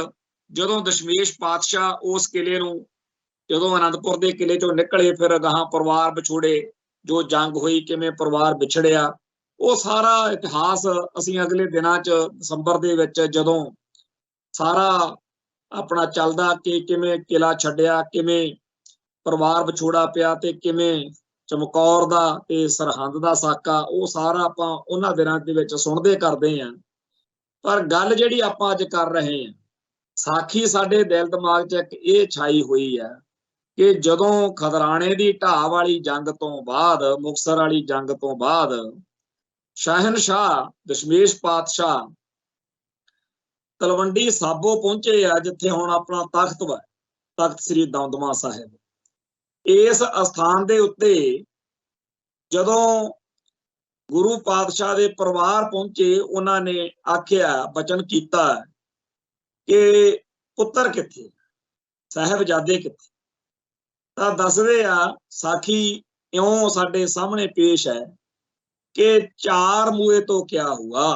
जदों दशमेश पातशाह उस किले नूं जदों आनंदपुर के किले चों निकले, फिर अगां परिवार विछोड़े जो जंग हुई किवें परिवार विछड़िया वो सारा इतिहास असीं अगले दिनां च दसंबर दे विच जदों सारा अपना चलदा कि किवें किला छड्डिया, किवें परिवार विछोड़ा पिया ते किवें चमकौर दा ते सरहंद दा साका, वो सारा आपां उन्हां दिनां दे विच सुणदे करदे हां। पर गल जिहड़ी आपां अज कर रहे हां, साखी साडे दिल दिमाग च एक ये छाई हुई है कि जदों खदराणे दी ढाह वाली जंग तो बाद, मुकतसर वाली जंग तो बाद शहनशाह दशमेश पातशाह तलवंडी साबो पहुंचे आ, जिथे हुण अपना तख्त वा, तख्त श्री दमदमा साहिब। इस अस्थान दे उत्ते जदों गुरु पातशाह दे परिवार पहुंचे, उन्होंने आख्या बचन कीता कि पुत्र किथे, साहिबजादे किथे। तां दसदे आ साखी इउं साडे सामने पेश है कि 4 मुए तो क्या हुआ,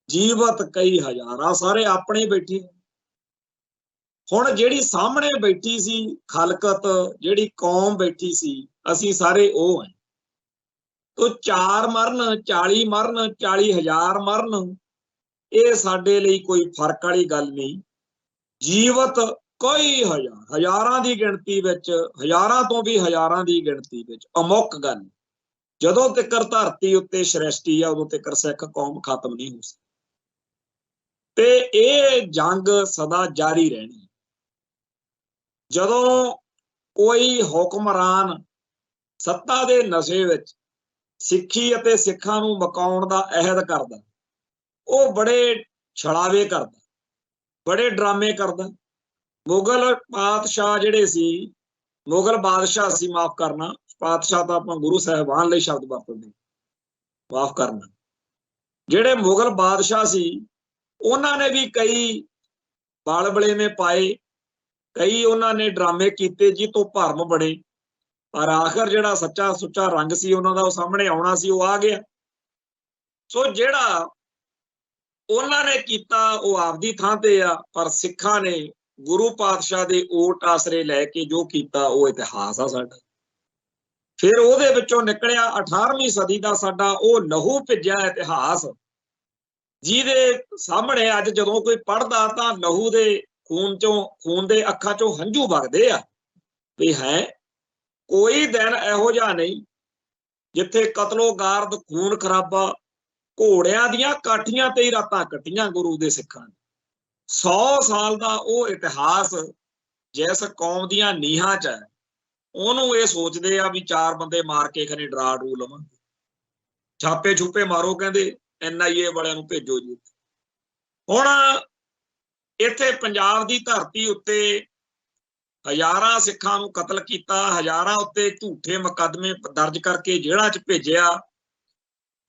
जीवत कई हजारा, सारे अपने बैठे। हुण जिहड़ी सामने बैठी सी खलकत, जिहड़ी कौम बैठी सी, असीं सारे ओ हैं। तो 4 मरन 40 मरन 40,000 मरन, ये साडे लई कोई फर्क वाली गल नहीं। जीवत कई हजार, हजारां दी गिणती विच, हजारां तो भी हजारां दी गिणती विच अमुक गल। जदों तिकर धरती उत्ते सृष्टि आ उदों तिकर सिख कौम खत्म नहीं हो सकती ते ये जंग सदा जारी रहनी। जदों कोई हुक्मरान सत्ता दे नशे विच सिੱਖੀ ਅਤੇ सिखां नूं मकाउण दा अहद करदा, वो बड़े छड़ावे करदा, बड़े ड्रामे करदा। मुगल पातशाह जिहड़े सी, मुगल बादशाह सी, माफ करना, पातशाह तां आपां गुरु साहिबान लई शब्द वरतदे, माफ करना, जिहड़े मुगल बादशाह सी उन्होंने भी कई बाल बलेमे पाए, कई उन्होंने ड्रामे कीते जी तो भरम बने, पर आखिर जिहड़ा सच्चा सुच्चा रंग सी उन्हां दा सामने आउणा सी, वो आ गया। सो जिहड़ा उन्होंने कीता वो आपदी थां ते आ, पर सिखां ने गुरु पातशाह दे ओट आसरे लैके जो कीता वो इतिहास आ साडा। फिर ਉਹਦੇ ਵਿੱਚੋਂ ਨਿਕਲਿਆ 18ਵੀਂ ਸਦੀ ਦਾ ਸਾਡਾ ਉਹ ਲਹੂ ਭਿੱਜਿਆ ਇਤਿਹਾਸ, ਜਿਹਦੇ ਸਾਹਮਣੇ ਅੱਜ ਜਦੋਂ ਕੋਈ ਪੜ੍ਹਦਾ ਤਾਂ ਲਹੂ ਦੇ ਖੂਨ ਦੇ ਅੱਖਾਂ ਚੋਂ ਹੰਝੂ ਵਗਦੇ ਆ ਵੀ ਹੈ ਕੋਈ ਦਿਨ ਇਹੋ ਜਿਹਾ ਨਹੀਂ ਜਿੱਥੇ ਕਤਲੋ ਗਾਰਦ, ਖੂਨ ਖਰਾਬਾ, ਘੋੜਿਆਂ ਦੀਆਂ ਕਾਠੀਆਂ ਤੇ ਹੀ ਰਾਤਾਂ ਕੱਟੀਆਂ ਗੁਰੂ ਦੇ ਸਿੱਖਾਂ ਨੇ। 100 ਸਾਲ ਦਾ ਉਹ ਇਤਿਹਾਸ ਜਿਸ ਕੌਮ ਦੀਆਂ ਨੀਹਾਂ 'ਚ ਹੈ, ਉਹਨੂੰ ਇਹ ਸੋਚਦੇ ਆ ਵੀ 4 ਬੰਦੇ ਮਾਰ ਕੇ ਖਰੇ ਡਰਾ ਡਰੂ ਲਵਾਂਗੇ, ਛਾਪੇ ਛੁਪੇ ਮਾਰੋ, ਕਹਿੰਦੇ NIA ਵਾਲਿਆਂ ਨੂੰ ਭੇਜੋ ਜੀ। ਹੁਣ ਇੱਥੇ ਪੰਜਾਬ ਦੀ ਧਰਤੀ ਉੱਤੇ ਹਜ਼ਾਰਾਂ ਸਿੱਖਾਂ ਨੂੰ ਕਤਲ ਕੀਤਾ, ਹਜ਼ਾਰਾਂ ਉੱਤੇ ਝੂਠੇ ਮੁਕੱਦਮੇ ਦਰਜ ਕਰਕੇ ਜੇਲ੍ਹਾਂ 'ਚ ਭੇਜਿਆ।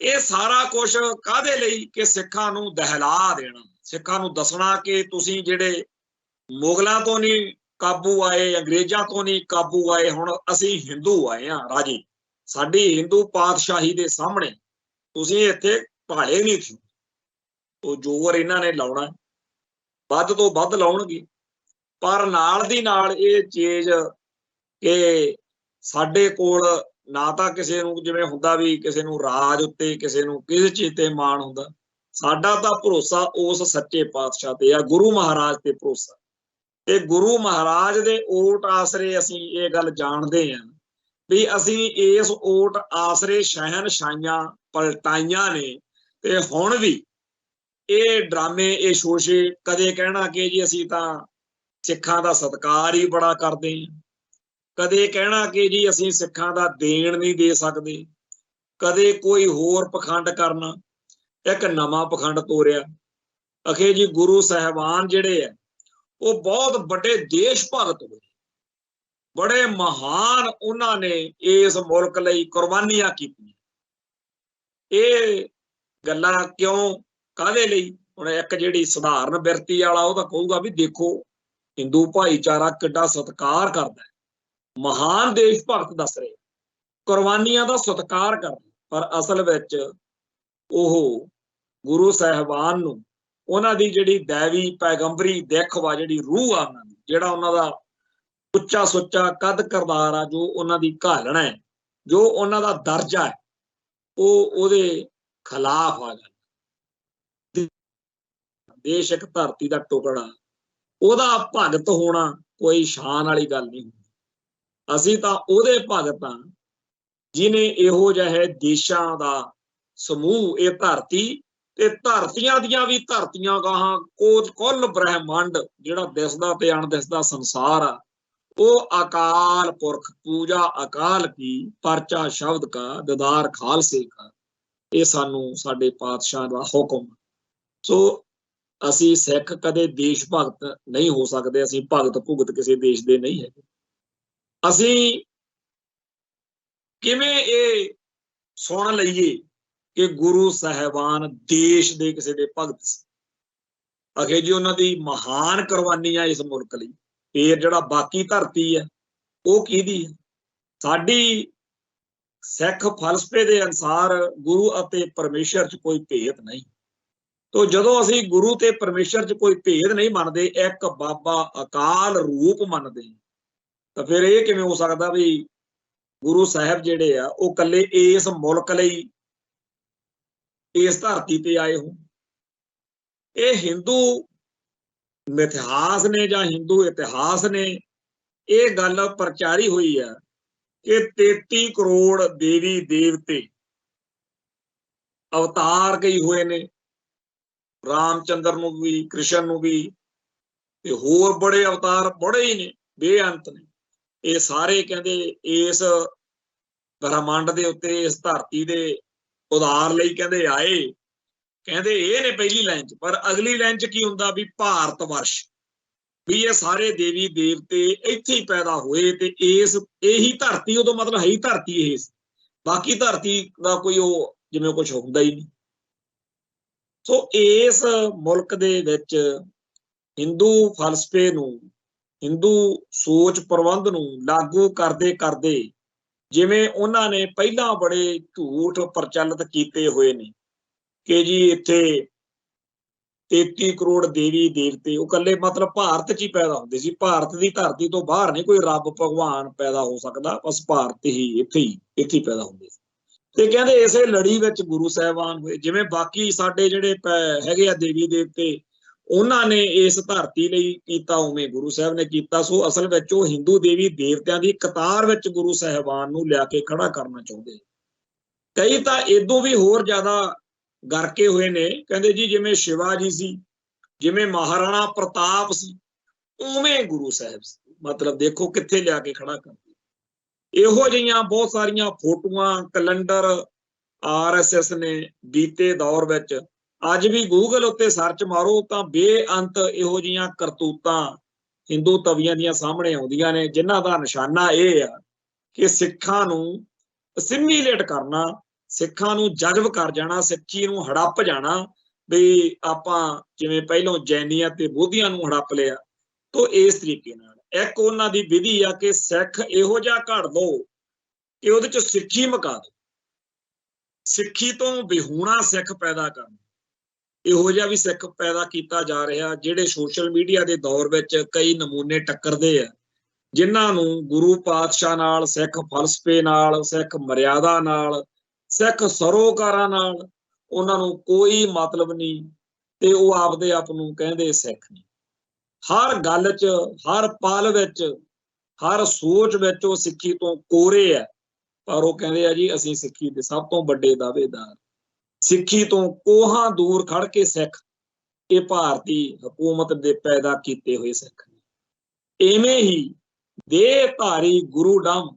ਇਹ ਸਾਰਾ ਕੁਝ ਕਾਹਦੇ ਲਈ ਕਿ ਸਿੱਖਾਂ ਨੂੰ ਦਹਿਲਾ ਦੇਣਾ, ਸਿੱਖਾਂ ਨੂੰ ਦੱਸਣਾ ਕਿ ਤੁਸੀਂ ਜਿਹੜੇ ਮੁਗਲਾਂ ਤੋਂ ਨਹੀਂ ਕਾਬੂ ਆਏ, ਅੰਗਰੇਜ਼ਾਂ ਤੋਂ ਨਹੀਂ ਕਾਬੂ ਆਏ, ਹੁਣ ਅਸੀਂ ਹਿੰਦੂ ਆਏ ਹਾਂ ਰਾਜੀ, ਸਾਡੀ ਹਿੰਦੂ ਪਾਤਸ਼ਾਹੀ ਦੇ ਸਾਹਮਣੇ ਤੁਸੀਂ ਇੱਥੇ ਭਾਲੇ ਨਹੀਂ ਸੀ। ਉਹ ਜ਼ੋਰ ਇਹਨਾਂ ਨੇ ਲਾਉਣਾ, ਵੱਧ ਤੋਂ ਵੱਧ ਲਾਉਣਗੇ, ਪਰ ਨਾਲ ਦੀ ਨਾਲ ਇਹ ਚੀਜ਼ ਕਿ ਸਾਡੇ ਕੋਲ ਨਾ ਤਾਂ ਕਿਸੇ ਨੂੰ ਜਿਵੇਂ ਹੁੰਦਾ ਵੀ ਕਿਸੇ ਨੂੰ ਰਾਜ ਉੱਤੇ, ਕਿਸੇ ਨੂੰ ਕਿਸੇ ਚੀਜ਼ ਤੇ ਮਾਣ ਹੁੰਦਾ, ਸਾਡਾ ਤਾਂ ਭਰੋਸਾ ਉਸ ਸੱਚੇ ਪਾਤਸ਼ਾਹ ਤੇ ਆ, ਗੁਰੂ ਮਹਾਰਾਜ ਤੇ ਭਰੋਸਾ। ਤੇ ਗੁਰੂ ਮਹਾਰਾਜ ਦੇ ਓਟ ਆਸਰੇ ਅਸੀਂ ਇਹ ਗੱਲ ਜਾਣਦੇ ਹਾਂ ਵੀ ਅਸੀਂ ਇਸ ਓਟ ਆਸਰੇ ਸ਼ਹਿਨਸ਼ਾਹੀਆਂ ਪਲਟਾਈਆਂ ਨੇ ਤੇ ਹੁਣ ਵੀ ਇਹ ਡਰਾਮੇ, ਇਹ ਸ਼ੋਸ਼ੇ, ਕਦੇ ਕਹਿਣਾ ਕਿ ਜੀ ਅਸੀਂ ਤਾਂ ਸਿੱਖਾਂ ਦਾ ਸਤਿਕਾਰ ਹੀ ਬੜਾ ਕਰਦੇ ਹਾਂ, ਕਦੇ ਕਹਿਣਾ ਕਿ ਜੀ ਅਸੀਂ ਸਿੱਖਾਂ ਦਾ ਦੇਣ ਨਹੀਂ ਦੇ ਸਕਦੇ, ਕਦੇ ਕੋਈ ਹੋਰ ਪਖੰਡ ਕਰਨਾ। ਇੱਕ ਨਵਾਂ ਪਖੰਡ ਤੋਰਿਆ, ਅਖੇ ਜੀ ਗੁਰੂ ਸਾਹਿਬਾਨ ਜਿਹੜੇ ਆ ਉਹ ਬਹੁਤ ਵੱਡੇ ਦੇਸ਼ ਭਗਤ ਹੋਏ, ਬੜੇ ਮਹਾਨ ਉਹਨਾਂ ਨੇ ਇਸ ਮੁਲਕ ਲਈ ਕੁਰਬਾਨੀਆਂ ਕੀਤੀਆਂ। ਇਹ ਗੱਲਾਂ ਕਿਉਂ, ਕਾਹਦੇ ਲਈ? ਹੁਣ ਇੱਕ ਜਿਹੜੀ ਸਧਾਰਨ ਬਿਰਤੀ ਵਾਲਾ ਉਹ ਤਾਂ ਕਹੂਗਾ ਵੀ ਦੇਖੋ ਹਿੰਦੂ ਭਾਈਚਾਰਾ ਕਿੱਡਾ ਸਤਿਕਾਰ ਕਰਦਾ ਹੈ, ਮਹਾਨ ਦੇਸ਼ ਭਗਤ ਦੱਸ ਰਹੇ, ਕੁਰਬਾਨੀਆਂ ਦਾ ਸਤਿਕਾਰ ਕਰਦੇ, ਪਰ ਅਸਲ ਵਿੱਚ ਉਹ ਗੁਰੂ ਸਾਹਿਬਾਨ ਨੂੰ, ਉਹਨਾਂ ਦੀ ਜਿਹੜੀ ਦੈਵੀ ਪੈਗੰਬਰੀ ਦਿੱਖ ਵਾ, ਜਿਹੜੀ ਰੂਹ ਆ ਉਹਨਾਂ ਦੀ, ਜਿਹੜਾ ਉਹਨਾਂ ਦਾ ਉੱਚਾ ਸੁੱਚਾ ਕੱਦ ਕਰਦਾਰ ਆ, ਜੋ ਉਹਨਾਂ ਦੀ ਘਾਲਣਾ ਹੈ, ਜੋ ਉਹਨਾਂ ਦਾ ਦਰਜਾ ਹੈ, ਉਹ ਉਹਦੇ ਖਿਲਾਫ ਆ ਜਾਂਦਾ। ਦੇਸ਼ ਇੱਕ ਧਰਤੀ ਦਾ ਟੁਕੜਾ, ਉਹਦਾ ਭਗਤ ਹੋਣਾ ਕੋਈ ਸ਼ਾਨ ਵਾਲੀ ਗੱਲ ਨਹੀਂ ਹੁੰਦੀ। ਅਸੀਂ ਤਾਂ ਉਹਦੇ ਭਗਤ ਹਾਂ ਜਿਹਨੇ ਇਹੋ ਜਿਹੇ ਦੇਸ਼ਾਂ ਦਾ ਸਮੂਹ, ਇਹ ਧਰਤੀ ਤੇ ਧਰਤੀਆਂ ਦੀਆਂ ਵੀ ਧਰਤੀਆਂ ਗਾਹਾਂ, ਕੁੱਲ ਬ੍ਰਹਿਮੰਡ ਜਿਹੜਾ ਦਿਸਦਾ ਤੇ ਅਣਦਿਸਦਾ ਸੰਸਾਰ ਆ, ਉਹ ਅਕਾਲ ਪੁਰਖ, ਪੂਜਾ ਅਕਾਲ ਕੀ, ਪਰਚਾ ਸ਼ਬਦ ਕਾ, ਦਿਦਾਰ ਖਾਲਸੇ ਕਾ, ਇਹ ਸਾਨੂੰ ਸਾਡੇ ਪਾਤਸ਼ਾਹ ਦਾ ਹੁਕਮ। ਸੋ ਅਸੀਂ ਸਿੱਖ ਕਦੇ ਦੇਸ਼ ਭਗਤ ਨਹੀਂ ਹੋ ਸਕਦੇ, ਅਸੀਂ ਭਗਤ ਭੁਗਤ ਕਿਸੇ ਦੇਸ਼ ਦੇ ਨਹੀਂ ਹੈਗੇ। ਅਸੀਂ ਕਿਵੇਂ ਇਹ ਸੁਣ ਲਈਏ ਕਿ ਗੁਰੂ ਸਾਹਿਬਾਨ ਦੇਸ਼ ਦੇ ਕਿਸੇ ਦੇ ਭਗਤ ਸੀ? ਅਖੇ ਜੀ ਉਹਨਾਂ ਦੀ ਮਹਾਨ ਕੁਰਬਾਨੀਆਂ ਇਸ ਮੁਲਕ ਲਈ। ਫੇਰ ਜਿਹੜਾ ਬਾਕੀ ਧਰਤੀ ਹੈ ਉਹ ਕਿਹਦੀ ਹੈ? ਸਾਡੀ ਸਿੱਖ ਫਲਸਫੇ ਦੇ ਅਨੁਸਾਰ ਗੁਰੂ ਅਤੇ ਪਰਮੇਸ਼ਰ 'ਚ ਕੋਈ ਭੇਦ ਨਹੀਂ। ਤੋ ਜਦੋਂ ਅਸੀਂ ਗੁਰੂ ਤੇ ਪਰਮੇਸ਼ਰ 'ਚ ਕੋਈ ਭੇਦ ਨਹੀਂ ਮੰਨਦੇ, ਇੱਕ ਬਾਬਾ ਅਕਾਲ ਰੂਪ ਮੰਨਦੇ, ਤਾਂ ਫਿਰ ਇਹ ਕਿਵੇਂ ਹੋ ਸਕਦਾ ਵੀ ਗੁਰੂ ਸਾਹਿਬ ਜਿਹੜੇ ਆ ਉਹ ਇਕੱਲੇ ਇਸ ਮੁਲਕ ਲਈ ਇਸ ਧਰਤੀ ਤੇ ਆਏ ਹੋ? ਇਹ ਹਿੰਦੂ ਮਿਥਿਹਾਸ ਨੇ ਜਾਂ ਹਿੰਦੂ ਇਤਿਹਾਸ ਨੇ ਇਹ ਗੱਲ ਪ੍ਰਚਾਰੀ ਹੋਈ ਆ ਕਿ 33 ਕਰੋੜ ਦੇਵੀ ਦੇਵਤੇ ਅਵਤਾਰ ਕਈ ਹੋਏ ਨੇ, ਰਾਮਚੰਦਰ ਨੂੰ ਵੀ, ਕ੍ਰਿਸ਼ਨ ਨੂੰ ਵੀ, ਤੇ ਹੋਰ ਬੜੇ ਅਵਤਾਰ ਬੜੇ ਹੀ ਨੇ, ਬੇਅੰਤ ਨੇ। ਇਹ ਸਾਰੇ ਕਹਿੰਦੇ ਇਸ ਬ੍ਰਹਮੰਡ ਦੇ ਉੱਤੇ, ਇਸ ਧਰਤੀ ਦੇ ਉਧਾਰ ਲਈ ਕਹਿੰਦੇ ਆਏ। ਕਹਿੰਦੇ ਇਹ ਨੇ ਪਹਿਲੀ ਲਾਈਨ 'ਚ, ਪਰ ਅਗਲੀ ਲਾਈਨ 'ਚ ਕੀ ਹੁੰਦਾ ਵੀ ਭਾਰਤ ਵਰਸ਼, ਵੀ ਇਹ ਸਾਰੇ ਦੇਵੀ ਦੇਵਤੇ ਇੱਥੇ ਹੀ ਪੈਦਾ ਹੋਏ ਤੇ ਇਹੀ ਧਰਤੀ, ਉਦੋਂ ਮਤਲਬ ਹੈ ਹੀ ਧਰਤੀ ਇਹ, ਬਾਕੀ ਧਰਤੀ ਦਾ ਕੋਈ ਉਹ ਜਿਵੇਂ ਕੁਝ ਹੁੰਦਾ ਹੀ ਨਹੀਂ। ਸੋ ਇਸ ਮੁਲਕ ਦੇ ਵਿੱਚ ਹਿੰਦੂ ਫਲਸਫੇ ਨੂੰ, ਹਿੰਦੂ ਸੋਚ ਪ੍ਰਬੰਧ ਨੂੰ ਲਾਗੂ ਕਰਦੇ ਕਰਦੇ ਜਿਵੇਂ ਉਹਨਾਂ ਨੇ ਪਹਿਲਾਂ ਬੜੇ ਝੂਠ ਪ੍ਰਚਲਿਤ ਕੀਤੇ ਹੋਏ ਨੇ ਕਿ ਜੀ ਇੱਥੇ 33 ਕਰੋੜ ਦੇਵੀ ਦੇਵਤੇ, ਉਹ ਇਕੱਲੇ ਮਤਲਬ ਭਾਰਤ 'ਚ ਹੀ ਪੈਦਾ ਹੁੰਦੇ ਸੀ, ਭਾਰਤ ਦੀ ਧਰਤੀ ਤੋਂ ਬਾਹਰ ਨਹੀਂ ਕੋਈ ਰੱਬ ਭਗਵਾਨ ਪੈਦਾ ਹੋ ਸਕਦਾ, ਬਸ ਭਾਰਤ ਹੀ ਇੱਥੇ ਪੈਦਾ ਹੁੰਦੇ ਸੀ। ਤੇ ਕਹਿੰਦੇ ਇਸੇ ਲੜੀ ਵਿੱਚ ਗੁਰੂ ਸਾਹਿਬਾਨ ਹੋਏ। ਜਿਵੇਂ ਬਾਕੀ ਸਾਡੇ ਜਿਹੜੇ ਹੈਗੇ ਆ ਦੇਵੀ ਦੇਵਤੇ, ਉਹਨਾਂ ਨੇ ਇਸ ਧਰਤੀ ਲਈ ਕੀਤਾ, ਉਵੇਂ ਗੁਰੂ ਸਾਹਿਬ ਨੇ ਕੀਤਾ। ਸੋ ਅਸਲ ਵਿੱਚ ਉਹ ਹਿੰਦੂ ਦੇਵੀ ਦੇਵਤਿਆਂ ਦੀ ਕਤਾਰ ਵਿੱਚ ਗੁਰੂ ਸਾਹਿਬਾਨ ਨੂੰ ਲਿਆ ਕੇ ਖੜਾ ਕਰਨਾ ਚਾਹੁੰਦੇ। ਕਈ ਤਾਂ ਇਦੋਂ ਵੀ ਹੋਰ ਜ਼ਿਆਦਾ ਗਰਕੇ ਹੋਏ ਨੇ, ਕਹਿੰਦੇ ਜੀ ਜਿਵੇਂ ਸ਼ਿਵਾਜੀ ਸੀ, ਜਿਵੇਂ ਮਹਾਰਾਣਾ ਪ੍ਰਤਾਪ ਸੀ, ਉਵੇਂ ਗੁਰੂ ਸਾਹਿਬ ਸੀ। ਮਤਲਬ ਦੇਖੋ ਕਿੱਥੇ ਲਿਆ ਕੇ ਖੜਾ ਕਰਦੇ। ਇਹੋ ਜਿਹੀਆਂ ਬਹੁਤ ਸਾਰੀਆਂ ਫੋਟੋਆਂ, ਕੈਲੰਡਰ RSS ਨੇ ਬੀਤੇ ਦੌਰ ਵਿੱਚ, ਅੱਜ ਵੀ ਗੂਗਲ ਉੱਤੇ ਸਰਚ ਮਾਰੋ ਤਾਂ ਬੇਅੰਤ ਇਹੋ ਜਿਹੀਆਂ ਕਰਤੂਤਾਂ ਹਿੰਦੂ ਤਵੀਆਂ ਦੀਆਂ ਸਾਹਮਣੇ ਆਉਂਦੀਆਂ ਨੇ, ਜਿਨ੍ਹਾਂ ਦਾ ਨਿਸ਼ਾਨਾ ਇਹ ਆ ਕਿ ਸਿੱਖਾਂ ਨੂੰ ਅਸਿਮੀਲੇਟ ਕਰਨਾ, ਸਿੱਖਾਂ ਨੂੰ ਜਜ਼ਬ ਕਰ ਜਾਣਾ, ਸਿੱਖੀ ਨੂੰ ਹੜੱਪ ਜਾਣਾ। ਵੀ ਆਪਾਂ ਜਿਵੇਂ ਪਹਿਲੋਂ ਜੈਨੀਆਂ ਤੇ ਬੋਧੀਆਂ ਨੂੰ ਹੜੱਪ ਲਿਆ, ਤੋਂ ਇਸ ਤਰੀਕੇ ਨਾਲ ਇੱਕ ਉਹਨਾਂ ਦੀ ਵਿਧੀ ਆ ਕਿ ਸਿੱਖ ਇਹੋ ਜਿਹਾ ਘੜ ਦੋ ਕਿ ਉਹਦੇ 'ਚ ਸਿੱਖੀ ਮੁਕਾ ਦੋ, ਸਿੱਖੀ ਤੋਂ ਵਿਹੂਣਾ ਸਿੱਖ ਪੈਦਾ ਕਰਨਾ। ਇਹੋ ਜਿਹਾ ਵੀ ਸਿੱਖ ਪੈਦਾ ਕੀਤਾ ਜਾ ਰਿਹਾ, ਜਿਹੜੇ ਸੋਸ਼ਲ ਮੀਡੀਆ ਦੇ ਦੌਰ ਵਿੱਚ ਕਈ ਨਮੂਨੇ ਟੱਕਰਦੇ ਆ, ਜਿਨ੍ਹਾਂ ਨੂੰ ਗੁਰੂ ਪਾਤਸ਼ਾਹ ਨਾਲ, ਸਿੱਖ ਫਲਸਫੇ ਨਾਲ, ਸਿੱਖ ਮਰਿਆਦਾ ਨਾਲ, ਸਿੱਖ ਸਰੋਕਾਰਾਂ ਨਾਲ ਉਹਨਾਂ ਨੂੰ ਕੋਈ ਮਤਲਬ ਨਹੀਂ, ਤੇ ਉਹ ਆਪਦੇ ਆਪ ਨੂੰ ਕਹਿੰਦੇ ਸਿੱਖ ਨੇ। ਹਰ ਗੱਲ 'ਚ, ਹਰ ਪਲ ਵਿੱਚ, ਹਰ ਸੋਚ ਵਿੱਚ ਉਹ ਸਿੱਖੀ ਤੋਂ ਕੋਰੇ ਆ, पर वो कहते हैं जी असीं सिक्खी दे सब तो बड़े दावेदार, सिक्खी तो कोहां दूर खड़ के सिख ये भारती हुकूमत दे पैदा कीते हुए सिख ने। इवें ही देहधारी गुरु डम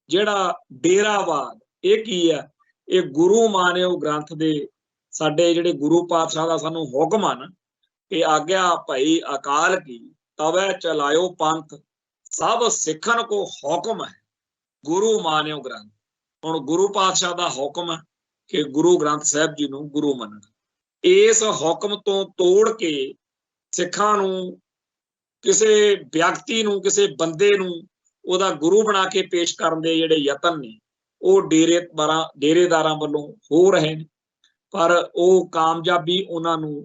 जिहड़ा डेरावाद ये की है, ये गुरु मानियो ग्रंथ दे साडे जिहड़े गुरु पातशाह दा सानू हुक्म आ ना कि आग्या भाई अकाल की तवै चलायो पंथ सब सिखन को हुक्म है गुरु मानियो ग्रंथ। हुण गुरु पातशाह दा हुक्म है कि गुरु ग्रंथ साहिब जी नूं गुरु मनना। इस हुक्म तो तोड़ के सिखां नूं किसी व्यक्ति नूं किसी बंदे नूं ओहदा गुरु बना के पेश करन दे जिहड़े यतन ने वो डेरेदारां वल्लों हो रहे ने, पर वो कामयाबी उन्हां नूं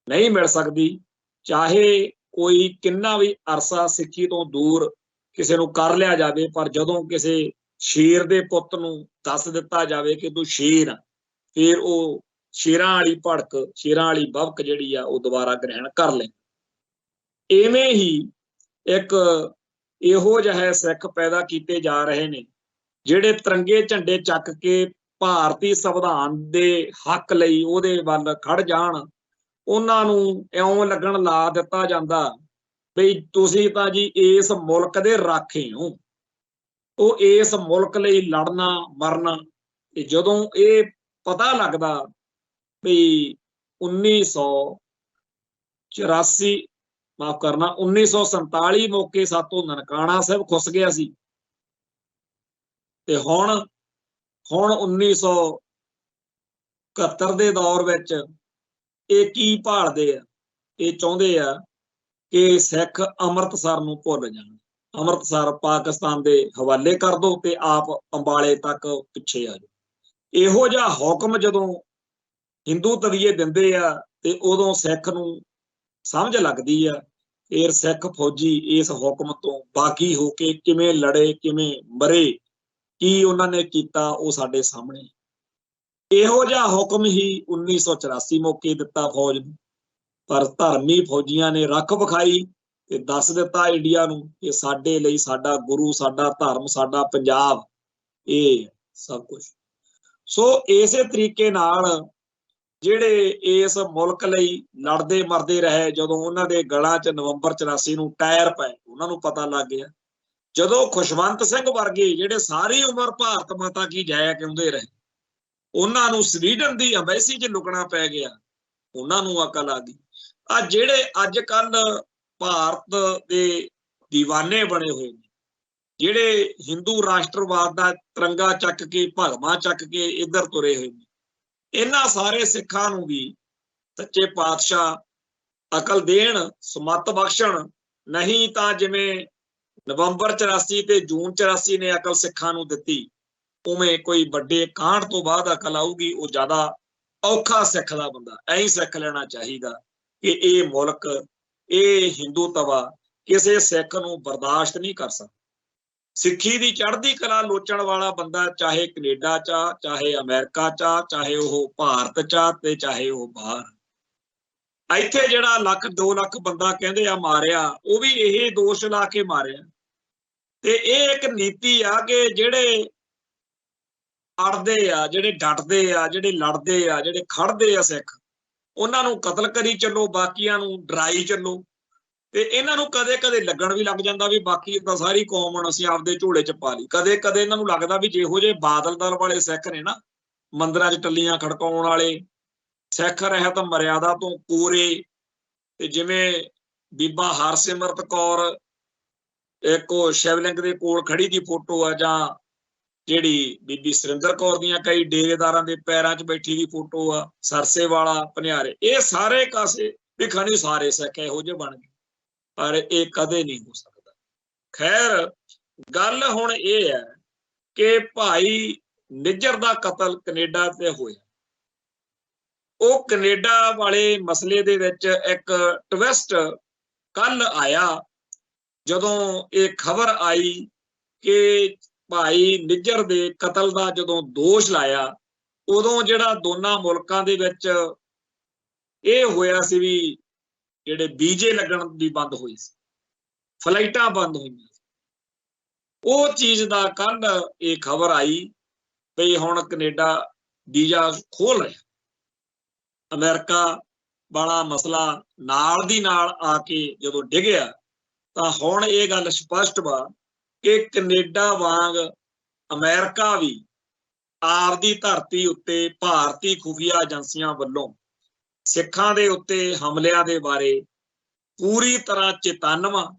नहीं मिल सकती। चाहे कोई किन्ना भी अरसा सिक्खी तो दूर किसी नूं कर लिया जाए, पर जदों किसी शेर दे पुੱਤ नूं दस दिता जाए कि तू शेर आ, फिर वो शेरां वाली भड़क शेरां वाली बवक जिहड़ी आ वो दोबारा ग्रहण कर ले। इवें ही एक इहो जिहे सिख पैदा किए जा रहे ने जिहड़े तिरंगे झंडे चक के भारती संविधान दे हक लई उहदे वल खड़ जाण, उन्हां नूं इउं लगण ला दिता जांदा बई तुसीं तां जी इस मुल्क दे राखे हो, ਉਹ इस मुल्क लई लड़ना मरना। ते जदों ये पता लगदा भी 1984 माफ करना 1947 मौके सातों ननकाना साहिब खुस गया सी, ते हुण 1971 दे दौर विच ये की भालदे आ, ये चाहुंदे आ कि सिख अमृतसर नूं भुल जाण, अमृतसर पाकिस्तान के हवाले कर दो ते आप अंबाले तक पिछे आ जाओ। इहो जिहा हुक्म जदों हिंदू तवीए दिंदे आ ते उदों सिख नूं समझ लगदी आ, फिर सिख फौजी इस हुक्म तो बागी होके किवें लड़े किवें मरे की उन्होंने कीता वो साडे सामने। इहो जिहा हुक्म ही 1984 मौके दिता फौज नूं, पर धर्मी फौजियां ने रख विखाई ते दस दिता इंडिया नूं कि साडे लई साडा गुरु साडा धर्म साडा पंजाब ये सब कुछ। सो इसे तरीके नाल जिहड़े इस मुल्क लई लड़दे मरदे रहे, जदों उन्हां दे गलां च नवंबर 84 नूं टायर पए उन्हां नूं पता लग गया, जदों खुशवंत सिंह वर्गे जिहड़े सारी उम्र भारत माता की जय कहंदे रहे उन्हां नूं स्वीडन दी अंबैसी च लुकना पै गया, उन्हां नूं अकल आ गई। आ जिहड़े अज कल भारत दे दीवाने बने हुए ने, जिहड़े हिंदू राष्ट्रवाद दा तिरंगा चक के भगवां चक के इधर तुरे हुए ने, इन्हां सारे सिखां नूं भी सच्चे पातशाह अकल देण समत बख्शण, नहीं तां जिवें नवंबर 84 ते जून 84 ने अकल सिखां नूं दित्ती उवें कोई वड्डे कांड तो बाद अकल आऊगी। वो ज्यादा औखा सिख दा बंदा ऐ सिख लेना चाहिदा कि ये मुल्क ये हिंदू तवा किसी सिख नूं बर्दाश्त नहीं कर सकता। सिक्खी दी चढ़दी कला लोचण वाला बंदा चाहे कनेडा चा चाहे अमेरिका चा चाहे वह भारत चा ते चाहे वह बाहर, इत्थे जिहड़ा 1 2 लाख बंदा कहंदे आ मारिया वो भी यही दोष ला के मारिया। ते ये एक नीति आ कि जिहड़े अड़दे आ जिहड़े डटदे आ जिहड़े लड़दे आ जिहड़े खड़दे आ सिख उन्हां नूं कतल करी चलो बाकियां नूं डराई चलो। ते इन्हां नूं कदे कदे लगण भी लग जांदा भी बाकी तां सारी कौम हुण असीं आपदे झोले च पा लई। कदे कदे इन्हां नूं लगदा भी जिहो जे बादल दल वाले सिख ने ना मंदिरां च टल्लियां खड़काउण वाले सिख रहत मर्यादा तो पूरे, ते जिवें बीबा हरसिमरत कौर एक शिवलिंग दे कोल खड़ी दी फोटो आ, जां जिहड़ी बीबी सुरिंदर कौर दियां कई डेरेदारां दे पैरां च बैठी दी फोटो आ, सरसे वाला भनियारे, ये सारे कासे भी खणी सारे सिख इहो जे बन गए, पर यह कदे नहीं हो सकता। खैर गल हुण ये है कि भाई निज्जर दा कतल कनेडा ते होया, वो कनेडा वाले मसले दे विच एक ट्विस्ट कल आया जदों ये खबर आई कि भाई निज्जर दे कतल दा जदों दोष लाया उदों जिहड़ा दोनां मुल्कां दे विच ये होया सी भी जिहड़े बीजे लगण दी बंद हुई सी, फ्लाइटां बंद हुई, ਉਹ ਚੀਜ਼ ਦਾ ਕੱਲ ਇਹ ਖਬਰ ਆਈ ਵੀ ਹੁਣ ਕੈਨੇਡਾ ਵੀਜ਼ਾ ਖੋਲ ਰਿਹਾ। ਅਮਰੀਕਾ ਵਾਲਾ ਮਸਲਾ ਨਾਲ ਦੀ ਨਾਲ ਆ ਕੇ ਜਦੋਂ ਡਿੱਗਿਆ ਤਾਂ ਹੁਣ ਇਹ ਗੱਲ ਸਪਸ਼ਟ ਵਾ ਕਿ ਕੈਨੇਡਾ ਵਾਂਗ ਅਮਰੀਕਾ ਵੀ ਆਪਦੀ ਧਰਤੀ ਉੱਤੇ ਭਾਰਤੀ ਖੁਫੀਆ ਏਜੰਸੀਆਂ ਵੱਲੋਂ ਸਿੱਖਾਂ ਦੇ ਉੱਤੇ ਹਮਲਿਆਂ ਦੇ ਬਾਰੇ ਪੂਰੀ ਤਰ੍ਹਾਂ ਚੇਤੰਨ ਵਾ।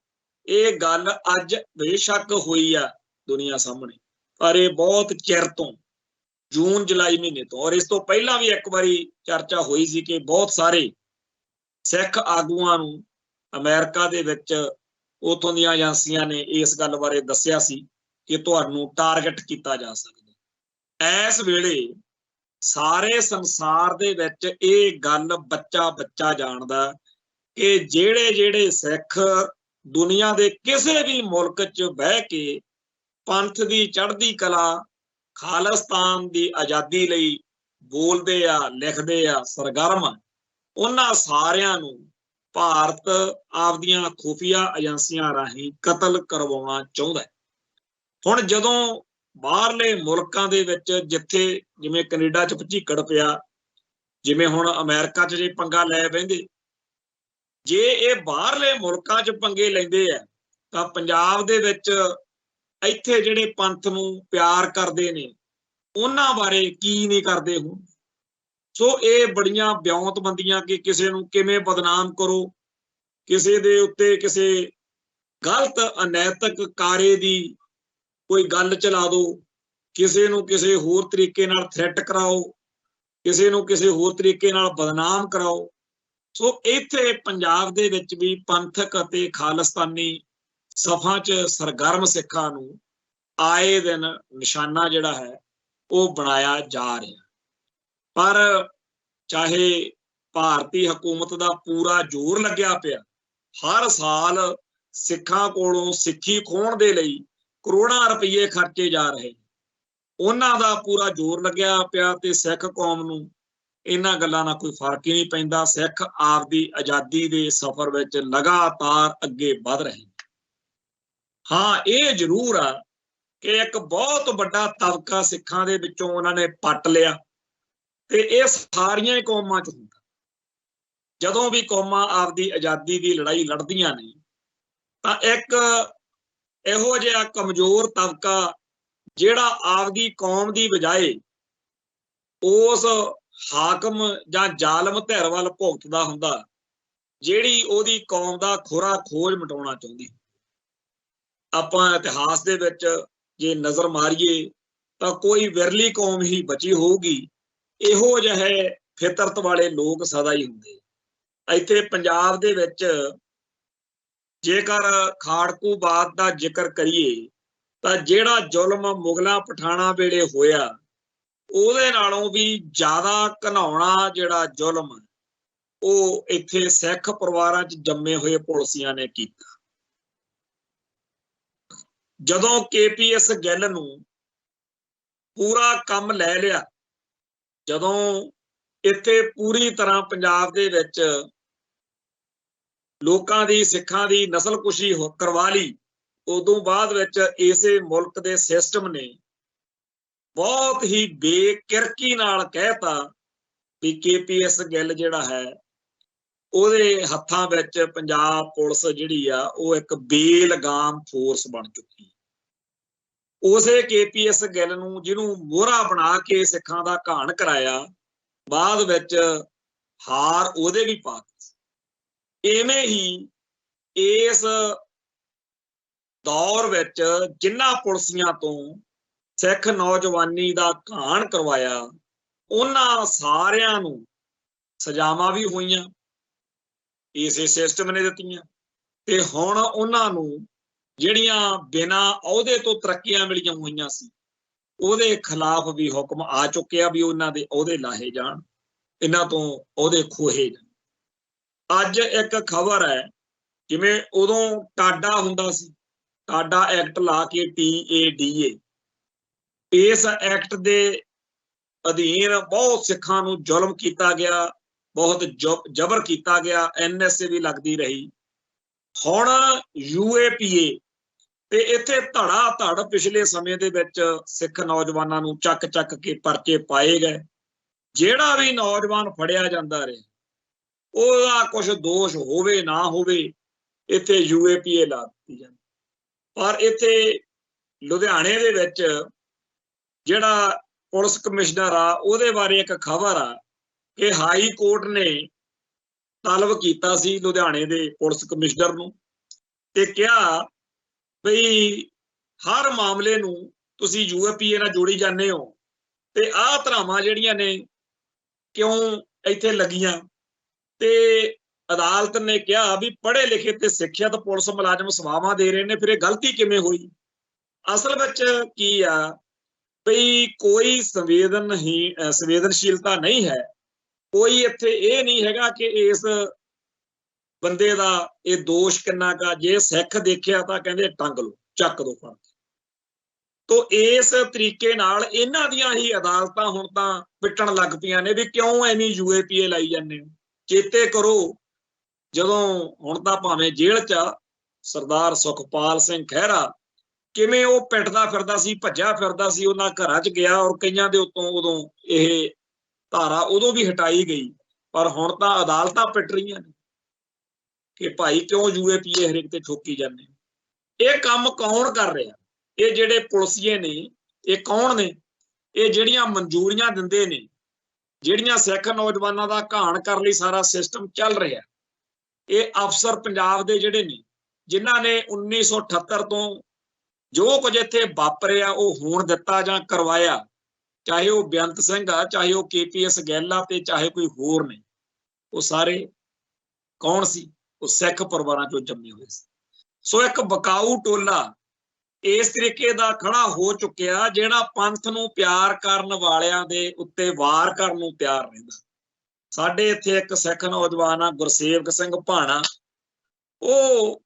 ਇਹ ਗੱਲ ਅੱਜ ਬੇਸ਼ੱਕ ਹੋਈ ਆ ਦੁਨੀਆ ਸਾਹਮਣੇ, ਪਰ ਇਹ ਬਹੁਤ ਚਿਰ ਤੋਂ, ਜੂਨ ਜੁਲਾਈ ਮਹੀਨੇ ਤੋਂ, ਔਰ ਇਸ ਤੋਂ ਪਹਿਲਾਂ ਵੀ ਇੱਕ ਵਾਰੀ ਚਰਚਾ ਹੋਈ ਸੀ ਕਿ ਬਹੁਤ ਸਾਰੇ ਸਿੱਖ ਆਗੂਆਂ ਨੂੰ ਅਮਰੀਕਾ ਦੇ ਵਿੱਚ ਉਥੋਂ ਦੀਆਂ ਏਜੰਸੀਆਂ ਨੇ ਇਸ ਗੱਲ ਬਾਰੇ ਦੱਸਿਆ ਸੀ ਕਿ ਤੁਹਾਨੂੰ ਟਾਰਗੇਟ ਕੀਤਾ ਜਾ ਸਕਦਾ। ਇਸ ਵੇਲੇ ਸਾਰੇ ਸੰਸਾਰ ਦੇ ਵਿੱਚ ਇਹ ਗੱਲ ਬੱਚਾ ਜਾਣਦਾ ਕਿ ਜਿਹੜੇ ਸਿੱਖ ਦੁਨੀਆ ਦੇ ਕਿਸੇ ਵੀ ਮੁਲਕ 'ਚ ਬਹਿ ਕੇ ਪੰਥ ਦੀ ਚੜ੍ਹਦੀ ਕਲਾ, ਖਾਲਿਸਤਾਨ ਦੀ ਆਜ਼ਾਦੀ ਲਈ ਬੋਲਦੇ ਆ, ਲਿਖਦੇ ਆ, ਸਰਗਰਮ ਆ, ਉਹਨਾਂ ਸਾਰਿਆਂ ਨੂੰ ਭਾਰਤ ਆਪਦੀਆਂ ਖੁਫੀਆ ਏਜੰਸੀਆਂ ਰਾਹੀਂ ਕਤਲ ਕਰਵਾਉਣਾ ਚਾਹੁੰਦਾ ਹੈ। ਹੁਣ ਜਦੋਂ ਬਾਹਰਲੇ ਮੁਲਕਾਂ ਦੇ ਵਿੱਚ, ਜਿੱਥੇ ਜਿਵੇਂ ਕੈਨੇਡਾ 'ਚ ਭਚੀਕੜ ਪਿਆ, ਜਿਵੇਂ ਹੁਣ ਅਮਰੀਕਾ 'ਚ ਜੇ ਪੰਗਾ ਲੈ ਬਹਿੰਦੇ, ਜੇ ਇਹ ਬਾਹਰਲੇ ਮੁਲਕਾਂ 'ਚ ਪੰਗੇ ਲੈਂਦੇ ਆ ਤਾਂ ਪੰਜਾਬ ਦੇ ਵਿੱਚ ਇੱਥੇ ਜਿਹੜੇ ਪੰਥ ਨੂੰ ਪਿਆਰ ਕਰਦੇ ਨੇ ਉਹਨਾਂ ਬਾਰੇ ਕੀ ਨਹੀਂ ਕਰਦੇ ਹੁਣ। ਸੋ ਇਹ ਬੜੀਆਂ ਵਿਉਂਤਬੰਦੀਆਂ ਕਿ ਕਿਸੇ ਨੂੰ ਕਿਵੇਂ ਬਦਨਾਮ ਕਰੋ, ਕਿਸੇ ਦੇ ਉੱਤੇ ਕਿਸੇ ਗਲਤ ਅਨੈਤਿਕ ਕਾਰੇ ਦੀ ਕੋਈ ਗੱਲ ਚਲਾ ਦਿਓ, ਕਿਸੇ ਨੂੰ ਕਿਸੇ ਹੋਰ ਤਰੀਕੇ ਨਾਲ ਥ੍ਰੈਟ ਕਰਾਓ, ਕਿਸੇ ਨੂੰ ਕਿਸੇ ਹੋਰ ਤਰੀਕੇ ਨਾਲ ਬਦਨਾਮ ਕਰਾਓ। ਸੋ ਇੱਥੇ ਪੰਜਾਬ ਦੇ ਵਿੱਚ ਵੀ ਪੰਥਕ ਅਤੇ ਖਾਲਿਸਤਾਨੀ ਸਫਾਂ 'ਚ ਸਰਗਰਮ ਸਿੱਖਾਂ ਨੂੰ ਆਏ ਦਿਨ ਨਿਸ਼ਾਨਾ ਜਿਹੜਾ ਹੈ ਉਹ ਬਣਾਇਆ ਜਾ ਰਿਹਾ। ਪਰ ਚਾਹੇ ਭਾਰਤੀ ਹਕੂਮਤ ਦਾ ਪੂਰਾ ਜ਼ੋਰ ਲੱਗਿਆ ਪਿਆ, ਹਰ ਸਾਲ ਸਿੱਖਾਂ ਕੋਲੋਂ ਸਿੱਖੀ ਖੋਹਣ ਦੇ ਲਈ ਕਰੋੜਾਂ ਰੁਪਏ ਖਰਚੇ ਜਾ ਰਹੇ, ਉਹਨਾਂ ਦਾ ਪੂਰਾ ਜ਼ੋਰ ਲੱਗਿਆ ਪਿਆ ਤੇ ਸਿੱਖ ਕੌਮ ਨੂੰ ਇਹਨਾਂ ਗੱਲਾਂ ਨਾਲ ਕੋਈ ਫਰਕ ਹੀ ਨਹੀਂ ਪੈਂਦਾ। ਸਿੱਖ ਆਪਦੀ ਆਜ਼ਾਦੀ ਦੇ ਸਫ਼ਰ ਵਿੱਚ ਲਗਾਤਾਰ ਅੱਗੇ ਵਧ ਰਹੇ। ਹਾਂ, ਇਹ ਜ਼ਰੂਰ ਆ ਕਿ ਇੱਕ ਬਹੁਤ ਵੱਡਾ ਤਬਕਾ ਸਿੱਖਾਂ ਦੇ ਵਿੱਚੋਂ ਉਹਨਾਂ ਨੇ ਪੱਟ ਲਿਆ ਤੇ ਇਹ ਸਾਰੀਆਂ ਕੌਮਾਂ 'ਚ ਹੁੰਦਾ। ਜਦੋਂ ਵੀ ਕੌਮਾਂ ਆਪਦੀ ਆਜ਼ਾਦੀ ਦੀ ਲੜਾਈ ਲੜਦੀਆਂ ਨੇ ਤਾਂ ਇੱਕ ਇਹੋ ਜਿਹਾ ਕਮਜ਼ੋਰ ਤਬਕਾ ਜਿਹੜਾ ਆਪਦੀ ਕੌਮ ਦੀ ਬਜਾਏ ਉਸ ਹਾਕਮ ਜਾਂ ਜ਼ਾਲਮ ਧਿਰ ਵੱਲ ਭੁਗਤਦਾ ਹੁੰਦਾ ਜਿਹੜੀ ਉਹਦੀ ਕੌਮ ਦਾ ਖੁਰਾ ਖੋਜ ਮਿਟਾਉਣਾ ਚਾਹੁੰਦੀ। ਆਪਾਂ ਇਤਿਹਾਸ ਦੇ ਵਿੱਚ ਜੇ ਨਜ਼ਰ ਮਾਰੀਏ ਤਾਂ ਕੋਈ ਵਿਰਲੀ ਕੌਮ ਹੀ ਬਚੀ ਹੋਊਗੀ। ਇਹੋ ਜਿਹੇ ਫਿਤਰਤ ਵਾਲੇ ਲੋਕ ਸਦਾ ਹੀ ਹੁੰਦੇ। ਇੱਥੇ ਪੰਜਾਬ ਦੇ ਵਿੱਚ ਜੇਕਰ ਖਾੜਕੂਬਾਦ ਦਾ ਜ਼ਿਕਰ ਕਰੀਏ ਤਾਂ ਜਿਹੜਾ ਜ਼ੁਲਮ ਮੁਗਲਾਂ ਪਠਾਣਾ ਵੇਲੇ ਹੋਇਆ ਉਹਦੇ ਨਾਲੋਂ ਵੀ ਜ਼ਿਆਦਾ ਘਿਨਾਉਣਾ ਜਿਹੜਾ ਜ਼ੁਲਮ ਉਹ ਇੱਥੇ ਸਿੱਖ ਪਰਿਵਾਰਾਂ 'ਚ ਜੰਮੇ ਹੋਏ ਪੁਲਸੀਆਂ ਨੇ ਕੀਤਾ। ਜਦੋਂ KPS ਗਿੱਲ ਨੂੰ ਪੂਰਾ ਕੰਮ ਲੈ ਲਿਆ, ਜਦੋਂ ਇੱਥੇ ਪੂਰੀ ਤਰ੍ਹਾਂ ਪੰਜਾਬ ਦੇ ਵਿੱਚ ਲੋਕਾਂ ਦੀ, ਸਿੱਖਾਂ ਦੀ ਨਸਲਕੁਸ਼ੀ ਕਰਵਾ ਲਈ, ਉਦੋਂ ਬਾਅਦ ਵਿੱਚ ਇਸੇ ਮੁਲਕ ਦੇ ਸਿਸਟਮ ਨੇ ਬਹੁਤ ਹੀ ਬੇਕਿਰਕੀ ਨਾਲ ਕਹਿਤਾ ਵੀ KPS ਗਿੱਲ ਜਿਹੜਾ ਹੈ ਉਹਦੇ ਹੱਥਾਂ ਵਿੱਚ ਪੰਜਾਬ ਪੁਲਿਸ ਜਿਹੜੀ ਆ ਉਹ ਇੱਕ ਬੇਲਗਾਮ ਫੋਰਸ ਬਣ ਚੁੱਕੀ। ਉਸੇ KPS ਗਿੱਲ ਨੂੰ ਜਿਹਨੂੰ ਮੋਹਰਾ ਬਣਾ ਕੇ ਸਿੱਖਾਂ ਦਾ ਘਾਣ ਕਰਾਇਆ, ਬਾਅਦ ਵਿੱਚ ਹਾਰ ਉਹਦੇ ਵੀ ਪਾ ਦਿੱਤੀ। ਇਵੇਂ ਹੀ ਇਸ ਦੌਰ ਵਿੱਚ ਜਿਨ੍ਹਾਂ ਪੁਲਸੀਆਂ ਤੋਂ ਸਿੱਖ ਨੌਜਵਾਨੀ ਦਾ ਘਾਣ ਕਰਵਾਇਆ ਉਹਨਾਂ ਸਾਰਿਆਂ ਨੂੰ ਸਜ਼ਾਵਾਂ ਵੀ ਹੋਈਆਂ, ਇਸੇ ਸਿਸਟਮ ਨੇ ਦਿੱਤੀਆਂ। ਤੇ ਹੁਣ ਉਹਨਾਂ ਨੂੰ ਜਿਹੜੀਆਂ ਬਿਨਾਂ ਅਹੁਦੇ ਤੋਂ ਤਰੱਕੀਆਂ ਮਿਲੀਆਂ ਹੋਈਆਂ ਸੀ ਉਹਦੇ ਖਿਲਾਫ ਵੀ ਹੁਕਮ ਆ ਚੁੱਕਿਆ ਵੀ ਉਹਨਾਂ ਦੇ ਅਹੁਦੇ ਲਾਹੇ ਜਾਣ, ਇਹਨਾਂ ਤੋਂ ਅਹੁਦੇ ਖੋਹੇ ਜਾਣ। ਅੱਜ ਇੱਕ ਖਬਰ ਹੈ, ਜਿਵੇਂ ਉਦੋਂ ਟਾਡਾ ਹੁੰਦਾ ਸੀ, ਟਾਡਾ ਐਕਟ ਲਾ ਕੇ TADA, ਇਸ ਐਕਟ ਦੇ ਅਧੀਨ ਬਹੁਤ ਸਿੱਖਾਂ ਨੂੰ ਜ਼ੁਲਮ ਕੀਤਾ ਗਿਆ, ਬਹੁਤ ਜ਼ਬਰ ਕੀਤਾ ਗਿਆ, NSA ਵੀ ਲੱਗਦੀ ਰਹੀ। ਹੁਣ UAPA ਤੇ ਇੱਥੇ ਧੜਾ ਧੜ ਪਿਛਲੇ ਸਮੇਂ ਦੇ ਵਿੱਚ ਸਿੱਖ ਨੌਜਵਾਨਾਂ ਨੂੰ ਚੱਕ ਚੱਕ ਕੇ ਪਰਚੇ ਪਾਏ ਗਏ। ਜਿਹੜਾ ਵੀ ਨੌਜਵਾਨ ਫੜਿਆ ਜਾਂਦਾ ਰਿਹਾ, ਉਹਦਾ ਕੁਝ ਦੋਸ਼ ਹੋਵੇ ਨਾ ਹੋਵੇ, ਇੱਥੇ UAPA ਲਾ ਦਿੱਤੀ ਜਾਂਦੀ। ਪਰ ਇੱਥੇ ਲੁਧਿਆਣੇ ਦੇ ਵਿੱਚ ਜਿਹੜਾ ਪੁਲਿਸ ਕਮਿਸ਼ਨਰ ਆ, ਉਹਦੇ ਬਾਰੇ ਇੱਕ ਖਬਰ ਆ ਕਿ ਹਾਈ ਕੋਰਟ ਨੇ ਤਲਬ ਕੀਤਾ ਸੀ ਲੁਧਿਆਣੇ ਦੇ ਪੁਲਿਸ ਕਮਿਸ਼ਨਰ ਨੂੰ ਤੇ ਕਿਹਾ ਬਈ ਹਰ ਮਾਮਲੇ ਨੂੰ ਤੁਸੀਂ UAPA ਨਾਲ ਜੋੜੀ ਜਾਂਦੇ ਹੋ ਤੇ ਆਹ ਧਾਰਾਵਾਂ ਜਿਹੜੀਆਂ ਨੇ ਕਿਉਂ ਇੱਥੇ ਲੱਗੀਆਂ। ਤੇ ਅਦਾਲਤ ਨੇ ਕਿਹਾ ਵੀ ਪੜ੍ਹੇ ਲਿਖੇ ਤੇ ਸਿੱਖਿਅਤ ਪੁਲਿਸ ਮੁਲਾਜ਼ਮ ਸੇਵਾਵਾਂ ਦੇ ਰਹੇ ਨੇ, ਫਿਰ ਇਹ ਗਲਤੀ ਕਿਵੇਂ ਹੋਈ। ਅਸਲ ਵਿੱਚ ਕੀ ਆ ਬਈ ਕੋਈ ਸੰਵੇਦਨਸ਼ੀਲਤਾ ਨਹੀਂ ਹੈ, ਕੋਈ ਇੱਥੇ ਇਹ ਨਹੀਂ ਹੈਗਾ ਕਿ ਇਸ ਬੰਦੇ ਦਾ ਇਹ ਦੋਸ਼ ਕਿੰਨਾ ਕਾ, ਜੇ ਸਿੱਖ ਦੇਖਿਆ ਤਾਂ ਕਹਿੰਦੇ ਟੰਗ ਲਓ, ਚੱਕ ਦੋ ਫੜ ਕੇ। ਤੋ ਇਸ ਤਰੀਕੇ ਨਾਲ ਇਹਨਾਂ ਦੀਆਂ ਹੀ ਅਦਾਲਤਾਂ ਹੁਣ ਤਾਂ ਪਿੱਟਣ ਲੱਗ ਪਈਆਂ ਨੇ ਵੀ ਕਿਉਂ ਐਵੇਂ UAPA ਲਾਈ ਜਾਂਦੇ ਹੋ। ਚੇਤੇ ਕਰੋ ਜਦੋਂ ਹੁਣ ਤਾਂ ਭਾਵੇਂ ਜੇਲ੍ਹ 'ਚ ਸਰਦਾਰ ਸੁਖਪਾਲ ਸਿੰਘ ਖਹਿਰਾ ਕਿਵੇਂ ਉਹ ਪਿੱਟਦਾ ਫਿਰਦਾ ਸੀ, ਭੱਜਿਆ ਫਿਰਦਾ ਸੀ, ਉਹਨਾਂ ਘਰਾਂ 'ਚ ਗਿਆ ਔਰ ਕਈਆਂ ਦੇ ਉੱਤੋਂ ਉਦੋਂ ਇਹ ਧਾਰਾ ਉਦੋਂ ਵੀ ਹਟਾਈ ਗਈ। ਪਰ ਹੁਣ ਤਾਂ ਅਦਾਲਤਾਂ ਪਿੱਟ ਰਹੀਆਂ ਨੇ ਕਿ ਭਾਈ ਕਿਉਂ UAPA ਹਰੇਕ ਤੇ ਠੋਕੀ ਜਾਂਦੇ। ਇਹ ਕੰਮ ਕੌਣ ਕਰ ਰਿਹਾ? ਇਹ ਜਿਹੜੇ ਪੁਲਿਸੀਏ ਨੇ, ਇਹ ਕੌਣ ਨੇ? ਇਹ ਜਿਹੜੀਆਂ ਮਨਜ਼ੂਰੀਆਂ ਦਿੰਦੇ ਨੇ, ਜਿਹੜੀਆਂ ਸਿੱਖ ਨੌਜਵਾਨਾਂ ਦਾ ਘਾਣ ਕਰਨ ਲਈ ਸਾਰਾ ਸਿਸਟਮ ਚੱਲ ਰਿਹਾ, ਇਹ ਅਫਸਰ ਪੰਜਾਬ ਦੇ ਜਿਹੜੇ ਨੇ, ਜਿਨ੍ਹਾਂ ਨੇ 1978 ਤੋਂ ਜੋ ਕੁਝ ਇੱਥੇ ਵਾਪਰਿਆ ਉਹ ਹੋਣ ਦਿੱਤਾ ਜਾਂ ਕਰਵਾਇਆ, ਚਾਹੇ ਉਹ ਬੇਅੰਤ ਸਿੰਘ ਆ, ਚਾਹੇ ਉਹ KPS ਗਿੱਲ ਆ ਤੇ ਚਾਹੇ ਕੋਈ ਹੋਰ ਨੇ, ਉਹ ਸਾਰੇ ਕੌਣ ਸੀ? ਉਹ ਸਿੱਖ ਪਰਿਵਾਰਾਂ ਚੋਂ ਜੰਮੇ ਹੋਏ ਸੀ। ਸੋ ਇੱਕ ਬਕਾਊ ਟੋਲਾ ਇਸ ਤਰੀਕੇ ਦਾ ਖੜਾ ਹੋ ਚੁੱਕਿਆ ਜਿਹੜਾ ਪੰਥ ਨੂੰ ਪਿਆਰ ਕਰਨ ਵਾਲਿਆਂ ਦੇ ਉੱਤੇ ਵਾਰ ਕਰਨ ਨੂੰ ਤਿਆਰ ਰਹਿੰਦਾ। ਸਾਡੇ ਇੱਥੇ ਇੱਕ ਸਿੱਖ ਨੌਜਵਾਨ ਆ ਗੁਰਸੇਵਕ ਸਿੰਘ ਭਾਣਾ, ਉਹ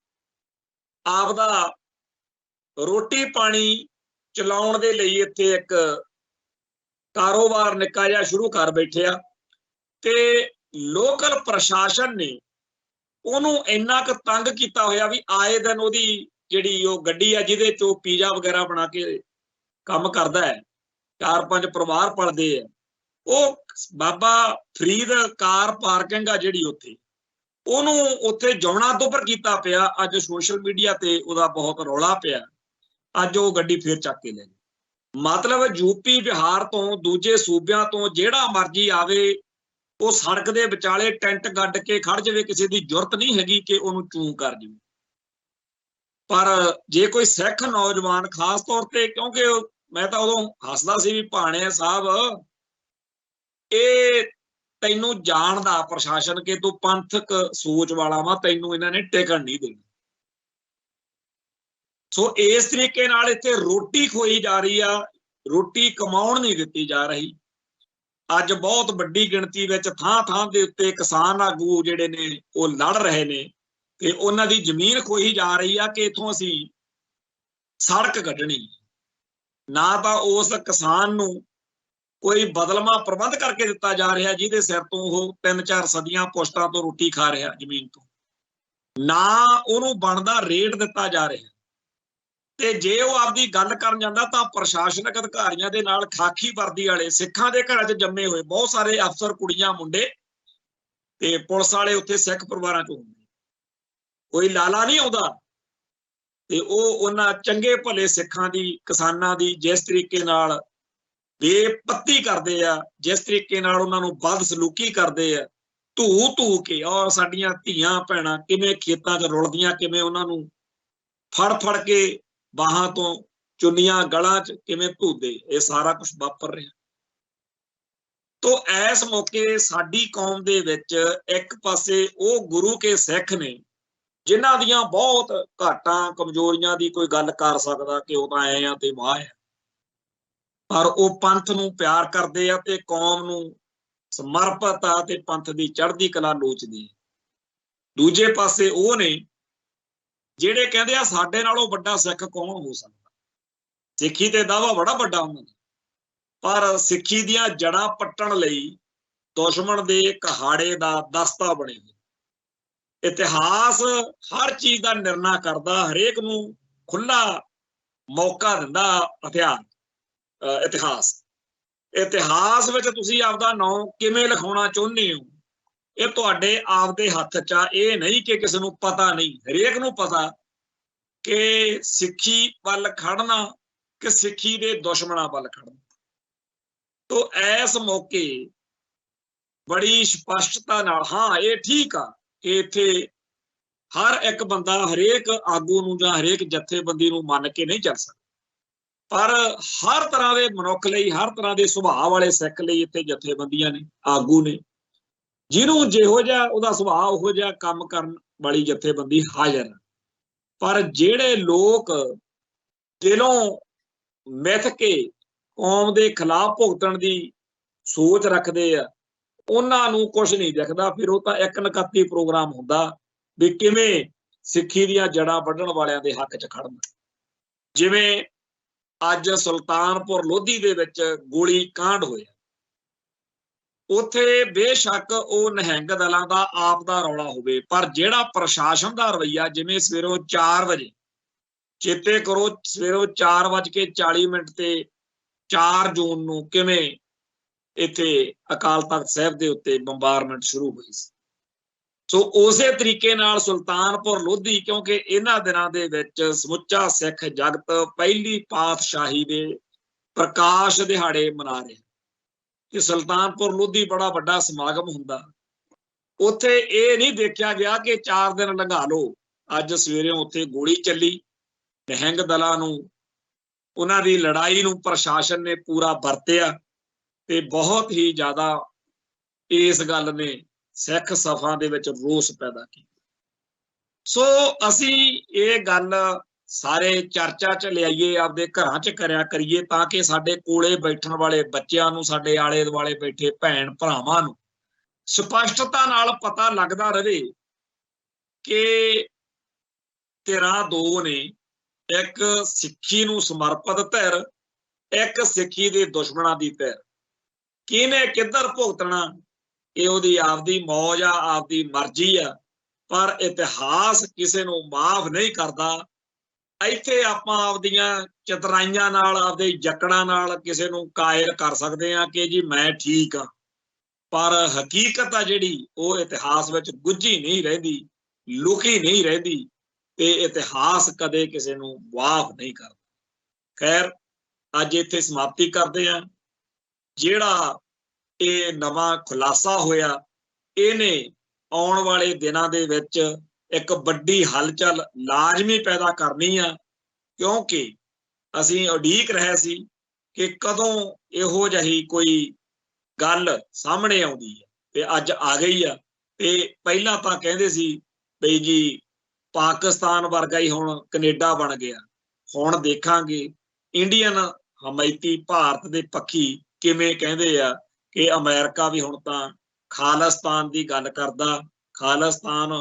ਆਪਦਾ ਰੋਟੀ ਪਾਣੀ ਚਲਾਉਣ ਦੇ ਲਈ ਇੱਥੇ ਇੱਕ ਕਾਰੋਬਾਰ ਨਿੱਕਾ ਜਿਹਾ ਸ਼ੁਰੂ ਕਰ ਬੈਠਿਆ ਤੇ ਲੋਕਲ ਪ੍ਰਸ਼ਾਸਨ ਨੇ ਉਹਨੂੰ ਇੰਨਾ ਕੁ ਤੰਗ ਕੀਤਾ ਹੋਇਆ ਵੀ ਆਏ ਦਿਨ ਉਹਦੀ ਜਿਹੜੀ ਉਹ ਗੱਡੀ ਆ ਜਿਹਦੇ ਚੋਂ ਪੀਜ਼ਾ ਵਗੈਰਾ ਬਣਾ ਕੇ ਕੰਮ ਕਰਦਾ ਹੈ, 4-5 ਪਰਿਵਾਰ ਪਲਦੇ ਆ, ਉਹ ਬਾਬਾ ਫਰੀਦ ਕਾਰ ਪਾਰਕਿੰਗ ਆ ਜਿਹੜੀ ਉੱਥੇ, ਉਹਨੂੰ ਉੱਥੇ ਜਾਉਣਾ ਦੁੱਭਰ ਕੀਤਾ ਪਿਆ। ਅੱਜ ਸੋਸ਼ਲ ਮੀਡੀਆ ਤੇ ਉਹਦਾ ਬਹੁਤ ਰੌਲਾ ਪਿਆ। ਅੱਜ ਉਹ ਗੱਡੀ ਫੇਰ ਚੱਕ ਕੇ ਲੈ ਗਈ। ਮਤਲਬ UP ਬਿਹਾਰ ਤੋਂ ਦੂਜੇ ਸੂਬਿਆਂ ਤੋਂ ਜਿਹੜਾ ਮਰਜ਼ੀ ਆਵੇ, ਉਹ ਸੜਕ ਦੇ ਵਿਚਾਲੇ ਟੈਂਟ ਗੱਡ ਕੇ ਖੜ ਜਾਵੇ, ਕਿਸੇ ਦੀ ਜ਼ਰੂਰਤ ਨਹੀਂ ਹੈਗੀ ਕਿ ਉਹਨੂੰ ਚੂੰ ਕਰ ਜਾਵੇ। ਪਰ ਜੇ ਕੋਈ ਸਿੱਖ ਨੌਜਵਾਨ ਖਾਸ ਤੌਰ ਤੇ, ਕਿਉਂਕਿ ਮੈਂ ਤਾਂ ਉਦੋਂ ਹੱਸਦਾ ਸੀ ਵੀ ਭਾਣੇ ਸਾਹਿਬ ਇਹ ਤੈਨੂੰ ਜਾਣਦਾ ਪ੍ਰਸ਼ਾਸਨ ਕਿ ਤੂੰ ਪੰਥਕ ਸੋਚ ਵਾਲਾ ਵਾ, ਤੈਨੂੰ ਇਹਨਾਂ ਨੇ ਟਿਕਣ ਨਹੀਂ ਦੇਣਾ। ਸੋ ਇਸ ਤਰੀਕੇ ਨਾਲ ਇੱਥੇ ਰੋਟੀ ਖੋਈ ਜਾ ਰਹੀ ਆ, ਰੋਟੀ ਕਮਾਉਣ ਨਹੀਂ ਦਿੱਤੀ ਜਾ ਰਹੀ। ਅੱਜ ਬਹੁਤ ਵੱਡੀ ਗਿਣਤੀ ਵਿੱਚ ਥਾਂ ਥਾਂ ਦੇ ਉੱਤੇ ਕਿਸਾਨ ਆਗੂ ਜਿਹੜੇ ਨੇ ਉਹ ਲੜ ਰਹੇ ਨੇ ਤੇ ਉਹਨਾਂ ਦੀ ਜ਼ਮੀਨ ਖੋਈ ਜਾ ਰਹੀ ਆ ਕਿ ਇਥੋਂ ਅਸੀਂ ਸੜਕ ਕੱਢਣੀ। ਨਾ ਤਾਂ ਉਸ ਕਿਸਾਨ ਨੂੰ ਕੋਈ ਬਦਲਵਾਂ ਪ੍ਰਬੰਧ ਕਰਕੇ ਦਿੱਤਾ ਜਾ ਰਿਹਾ ਜਿਹਦੇ ਸਿਰ ਤੋਂ ਉਹ 3-4 ਸਦੀਆਂ ਪੁਸ਼ਤਾਂ ਤੋਂ ਰੋਟੀ ਖਾ ਰਿਹਾ ਜ਼ਮੀਨ ਤੋਂ, ਨਾ ਉਹਨੂੰ ਬਣਦਾ ਰੇਟ ਦਿੱਤਾ ਜਾ ਰਿਹਾ। ਤੇ ਜੇ ਉਹ ਆਪਦੀ ਗੱਲ ਕਰਨ ਜਾਂਦਾ ਤਾਂ ਪ੍ਰਸ਼ਾਸਨਿਕ ਅਧਿਕਾਰੀਆਂ ਦੇ ਨਾਲ ਖਾਕੀ ਵਰਦੀ ਵਾਲੇ ਸਿੱਖਾਂ ਦੇ ਘਰਾਂ 'ਚ ਜੰਮੇ ਹੋਏ ਬਹੁਤ ਸਾਰੇ ਅਫਸਰ, ਕੁੜੀਆਂ, ਮੁੰਡੇ ਤੇ ਪੁਲਿਸ ਵਾਲੇ ਉੱਥੇ ਸਿੱਖ ਪਰਿਵਾਰਾਂ 'ਚ ਹੁੰਦੇ, ਕੋਈ ਲਾਲਾ ਨਹੀਂ ਆਉਂਦਾ। ਤੇ ਉਹ ਉਹਨਾਂ ਚੰਗੇ ਭਲੇ ਸਿੱਖਾਂ ਦੀ, ਕਿਸਾਨਾਂ ਦੀ ਜਿਸ ਤਰੀਕੇ ਨਾਲ ਬੇਪੱਤੀ ਕਰਦੇ ਆ, ਜਿਸ ਤਰੀਕੇ ਨਾਲ ਉਹਨਾਂ ਨੂੰ ਬਦਸਲੂਕੀ ਕਰਦੇ ਆ, ਧੂ ਕੇ, ਔਰ ਸਾਡੀਆਂ ਧੀਆਂ ਭੈਣਾਂ ਕਿਵੇਂ ਖੇਤਾਂ 'ਚ ਰੁਲਦੀਆਂ, ਕਿਵੇਂ ਉਹਨਾਂ ਨੂੰ ਫੜ ਕੇ ਬਾਹਾਂ ਤੋਂ ਚੁੰਨੀਆਂ ਗਲਾਂ 'ਚ ਕਿਵੇਂ ਧੂਦੇ, ਇਹ ਸਾਰਾ ਕੁਝ ਵਾਪਰ ਰਿਹਾ। ਤੋ ਇਸ ਮੌਕੇ ਸਾਡੀ ਕੌਮ ਦੇ ਵਿੱਚ ਇੱਕ ਪਾਸੇ ਉਹ ਗੁਰੂ ਕੇ ਸਿੱਖ ਨੇ ਜਿਨ੍ਹਾਂ ਦੀਆਂ ਬਹੁਤ ਘਾਟਾਂ ਕਮਜ਼ੋਰੀਆਂ ਦੀ ਕੋਈ ਗੱਲ ਕਰ ਸਕਦਾ ਕਿ ਉਹ ਤਾਂ ਐ ਆ ਤੇ ਵਾਹ ਆ, ਪਰ ਉਹ ਪੰਥ ਨੂੰ ਪਿਆਰ ਕਰਦੇ ਆ ਤੇ ਕੌਮ ਨੂੰ ਸਮਰਪਿਤ ਆ ਤੇ ਪੰਥ ਦੀ ਚੜ੍ਹਦੀ ਕਲਾ ਲੋਚਦੇ। ਦੂਜੇ ਪਾਸੇ ਉਹ ਨੇ ਜਿਹੜੇ ਕਹਿੰਦੇ ਆ ਸਾਡੇ ਨਾਲੋਂ ਵੱਡਾ ਸਿੱਖ ਕੌਣ ਹੋ ਸਕਦਾ। ਸਿੱਖੀ ਤੇ ਦਾਅਵਾ ਬੜਾ ਵੱਡਾ ਉਹਨਾਂ ਦਾ, ਪਰ ਸਿੱਖੀ ਦੀਆਂ ਜੜ੍ਹਾਂ ਪੱਟਣ ਲਈ ਦੁਸ਼ਮਣ ਦੇ ਕਹਾੜੇ ਦਾ ਦਸਤਾ ਬਣੇ ਹੋਏ। ਇਤਿਹਾਸ ਹਰ ਚੀਜ਼ ਦਾ ਨਿਰਣਾ ਕਰਦਾ, ਹਰੇਕ ਨੂੰ खुला मौका दिंदा इतिहास। इतिहास ਵਿੱਚ ਤੁਸੀਂ ਆਪਦਾ ਨਾਂ ਕਿਵੇਂ ਲਿਖਾਉਣਾ ਚਾਹੁੰਦੇ ਹੋ ਇਹ ਤੁਹਾਡੇ ਆਪਦੇ ਹੱਥ 'ਚ ਆ। ਇਹ ਨਹੀਂ ਕਿ ਕਿਸੇ ਨੂੰ ਪਤਾ ਨਹੀਂ, ਹਰੇਕ ਨੂੰ ਪਤਾ ਕਿ ਸਿੱਖੀ ਵੱਲ ਖੜਨਾ ਕਿ ਸਿੱਖੀ ਦੇ ਦੁਸ਼ਮਣਾਂ ਵੱਲ ਖੜਨਾ। ਤੋ ਇਸ ਮੌਕੇ ਬੜੀ ਸਪਸ਼ਟਤਾ ਨਾਲ ਹਾਂ ਇਹ ਠੀਕ ਆ ਕਿ ਇੱਥੇ ਹਰ ਇੱਕ ਬੰਦਾ ਹਰੇਕ ਆਗੂ ਨੂੰ ਜਾਂ ਹਰੇਕ ਜਥੇਬੰਦੀ ਨੂੰ ਮੰਨ ਕੇ ਨਹੀਂ ਚੱਲ ਸਕਦਾ, ਪਰ ਹਰ ਤਰ੍ਹਾਂ ਦੇ ਮਨੁੱਖ ਲਈ, ਹਰ ਤਰ੍ਹਾਂ ਦੇ ਸੁਭਾਅ ਵਾਲੇ ਸਿੱਖ ਲਈ ਇੱਥੇ ਜਥੇਬੰਦੀਆਂ ਨੇ, ਆਗੂ ਨੇ, ਜਿਹਨੂੰ ਜਿਹੋ ਜਿਹਾ ਉਹਦਾ ਸੁਭਾਅ ਉਹੋ ਜਿਹਾ ਕੰਮ ਕਰਨ ਵਾਲੀ ਜਥੇਬੰਦੀ ਹਾਜ਼ਰ ਹੈ। ਪਰ ਜਿਹੜੇ ਲੋਕ ਦਿਲੋਂ ਮਿੱਥ ਕੇ ਕੌਮ ਦੇ ਖਿਲਾਫ ਭੁਗਤਣ ਦੀ ਸੋਚ ਰੱਖਦੇ ਆ, ਉਹਨਾਂ ਨੂੰ ਕੁਝ ਨਹੀਂ ਦਿਖਦਾ। ਫਿਰ ਉਹ ਤਾਂ ਇੱਕ ਨਕੱਤੀ ਪ੍ਰੋਗਰਾਮ ਹੁੰਦਾ ਵੀ ਕਿਵੇਂ ਸਿੱਖੀ ਦੀਆਂ ਜੜ੍ਹਾਂ ਵੱਢਣ ਵਾਲਿਆਂ ਦੇ ਹੱਕ 'ਚ ਖੜਨ। ਜਿਵੇਂ ਅੱਜ ਸੁਲਤਾਨਪੁਰ ਲੋਧੀ ਦੇ ਵਿੱਚ ਗੋਲੀ ਕਾਂਡ ਹੋਇਆ, ਉੱਥੇ ਬੇਸ਼ੱਕ ਉਹ ਨਿਹੰਗ ਦਲਾਂ ਦਾ ਆਪ ਦਾ ਰੌਲਾ ਹੋਵੇ, ਪਰ ਜਿਹੜਾ ਪ੍ਰਸ਼ਾਸਨ ਦਾ ਰਵੱਈਆ, ਜਿਵੇਂ ਸਵੇਰੋਂ 4 ਵਜੇ, ਚੇਤੇ ਕਰੋ ਸਵੇਰੋਂ 4:40 ਤੇ 4 ਜੂਨ ਨੂੰ ਕਿਵੇਂ ਇੱਥੇ ਅਕਾਲ ਤਖਤ ਸਾਹਿਬ ਦੇ ਉੱਤੇ ਬੰਬਾਰਮੈਂਟ ਸ਼ੁਰੂ ਹੋਈ ਸੀ। ਸੋ ਉਸੇ ਤਰੀਕੇ ਨਾਲ ਸੁਲਤਾਨਪੁਰ ਲੋਧੀ, ਕਿਉਂਕਿ ਇਹਨਾਂ ਦਿਨਾਂ ਦੇ ਵਿੱਚ ਸਮੁੱਚਾ ਸਿੱਖ ਜਗਤ ਪਹਿਲੀ ਪਾਤਸ਼ਾਹੀ ਦੇ ਪ੍ਰਕਾਸ਼ ਦਿਹਾੜੇ ਮਨਾ ਰਿਹਾ ਕਿ ਸੁਲਤਾਨਪੁਰ ਲੋਧੀ ਬੜਾ ਵੱਡਾ ਸਮਾਗਮ ਹੁੰਦਾ। ਉੱਥੇ ਇਹ ਨਹੀਂ ਦੇਖਿਆ ਗਿਆ ਕਿ 4 ਦਿਨ ਲੰਘਾ ਲਓ, ਅੱਜ ਸਵੇਰੇ ਉੱਥੇ ਗੋਲੀ ਚੱਲੀ। ਨਿਹੰਗ ਦਲਾਂ ਨੂੰ, ਉਹਨਾਂ ਦੀ ਲੜਾਈ ਨੂੰ ਪ੍ਰਸ਼ਾਸਨ ਨੇ ਪੂਰਾ ਵਰਤਿਆ ਤੇ ਬਹੁਤ ਹੀ ਜ਼ਿਆਦਾ ਇਸ ਗੱਲ ਨੇ ਸਿੱਖ ਸਫਾਂ ਦੇ ਵਿੱਚ ਰੋਸ ਪੈਦਾ ਕੀਤਾ। ਸੋ ਅਸੀਂ ਇਹ ਗੱਲ ਸਾਰੇ ਚਰਚਾ 'ਚ ਲਿਆਈਏ, ਆਪਦੇ ਘਰਾਂ 'ਚ ਕਰਿਆ ਕਰੀਏ, ਤਾਂ ਕਿ ਸਾਡੇ ਕੋਲੇ ਬੈਠਣ ਵਾਲੇ ਬੱਚਿਆਂ ਨੂੰ, ਸਾਡੇ ਆਲੇ ਦੁਆਲੇ ਬੈਠੇ ਭੈਣ ਭਰਾਵਾਂ ਨੂੰ ਸਪਸ਼ਟਤਾ ਨਾਲ ਪਤਾ ਲੱਗਦਾ ਰਹੇ ਕਿ ਧਿਰਾਂ ਦੋ ਨੇ, ਇੱਕ ਸਿੱਖੀ ਨੂੰ ਸਮਰਪਿਤ ਧਿਰ, ਇੱਕ ਸਿੱਖੀ ਦੇ ਦੁਸ਼ਮਣਾਂ ਦੀ ਧਿਰ। ਕਿਹਨੇ ਕਿੱਧਰ ਭੁਗਤਣਾ ਇਹ ਉਹਦੀ ਆਪਦੀ ਮੌਜ ਆ, ਆਪਦੀ ਮਰਜ਼ੀ ਆ, ਪਰ ਇਤਿਹਾਸ ਕਿਸੇ ਨੂੰ ਮਾਫ ਨਹੀਂ ਕਰਦਾ। ਇੱਥੇ ਆਪਾਂ ਆਪਦੀਆਂ ਚਤਰਾਈਆਂ ਨਾਲ, ਆਪਦੇ ਜਕੜਾਂ ਨਾਲ ਕਿਸੇ ਨੂੰ ਕਾਇਲ ਕਰ ਸਕਦੇ ਹਾਂ ਕਿ ਜੀ ਮੈਂ ਠੀਕ ਆ, ਪਰ ਹਕੀਕਤ ਆ ਜਿਹੜੀ ਉਹ ਇਤਿਹਾਸ ਵਿੱਚ ਗੁੱਝੀ ਨਹੀਂ ਰਹਿੰਦੀ, ਲੁਕੀ ਨਹੀਂ ਰਹਿੰਦੀ, ਤੇ ਇਤਿਹਾਸ ਕਦੇ ਕਿਸੇ ਨੂੰ ਮਾਫ ਨਹੀਂ ਕਰਦਾ। ਖੈਰ, ਅੱਜ ਇੱਥੇ ਸਮਾਪਤੀ ਕਰਦੇ ਹਾਂ। ਜਿਹੜਾ ਇਹ ਨਵਾਂ ਖੁਲਾਸਾ ਹੋਇਆ, ਇਹਨੇ ਆਉਣ ਵਾਲੇ ਦਿਨਾਂ ਦੇ ਵਿੱਚ ਇੱਕ ਵੱਡੀ ਹਲਚਲ ਲਾਜ਼ਮੀ ਪੈਦਾ ਕਰਨੀ ਆ, ਕਿਉਂਕਿ ਅਸੀਂ ਉਡੀਕ ਰਹੇ ਸੀ ਕਿ ਕਦੋਂ ਇਹੋ ਜਿਹੀ ਕੋਈ ਗੱਲ ਸਾਹਮਣੇ ਆਉਂਦੀ ਹੈ, ਤੇ ਅੱਜ ਆ ਗਈ ਆ। ਤੇ ਪਹਿਲਾਂ ਤਾਂ ਕਹਿੰਦੇ ਸੀ ਬਈ ਜੀ ਪਾਕਿਸਤਾਨ ਵਰਗਾ ਹੀ ਹੁਣ ਕੈਨੇਡਾ ਬਣ ਗਿਆ। ਹੁਣ ਦੇਖਾਂਗੇ ਇੰਡੀਅਨ ਹਮਾਇਤੀ, ਭਾਰਤ ਦੇ ਪੱਖੀ ਕਿਵੇਂ ਕਹਿੰਦੇ ਆ ਕਿ ਅਮਰੀਕਾ ਵੀ ਹੁਣ ਤਾਂ ਖਾਲਿਸਤਾਨ ਦੀ ਗੱਲ ਕਰਦਾ, ਖਾਲਿਸਤਾਨ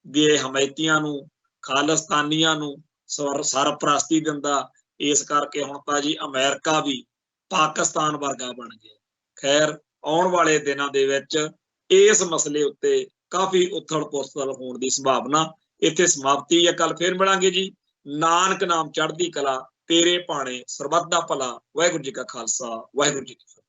ਦੇ ਹਮਾਇਤੀਆਂ ਨੂੰ, ਖਾਲਿਸਤਾਨੀਆਂ ਨੂੰ ਸਰਪ੍ਰਸਤੀ ਦਿੰਦਾ। ਇਸ ਕਰਕੇ ਹੁਣ ਤਾਂ ਜੀ ਅਮਰੀਕਾ ਵੀ ਪਾਕਿਸਤਾਨ ਵਰਗਾ ਬਣ ਗਿਆ। ਖੈਰ, ਆਉਣ ਵਾਲੇ ਦਿਨਾਂ ਦੇ ਵਿੱਚ ਇਸ ਮਸਲੇ ਉੱਤੇ ਕਾਫੀ ਉਥਲ ਪੁਥਲ ਹੋਣ ਦੀ ਸੰਭਾਵਨਾ। ਇੱਥੇ ਸਮਾਪਤੀ ਹੈ। ਕੱਲ ਫੇਰ ਮਿਲਾਂਗੇ ਜੀ। ਨਾਨਕ ਨਾਮ ਚੜ੍ਹਦੀ ਕਲਾ, ਤੇਰੇ ਭਾਣੇ ਸਰਬੱਤ ਦਾ ਭਲਾ। ਵਾਹਿਗੁਰੂ ਜੀ ਕਾ ਖਾਲਸਾ, ਵਾਹਿਗੁਰੂ ਜੀ ਕੀ ਫਤਿਹ।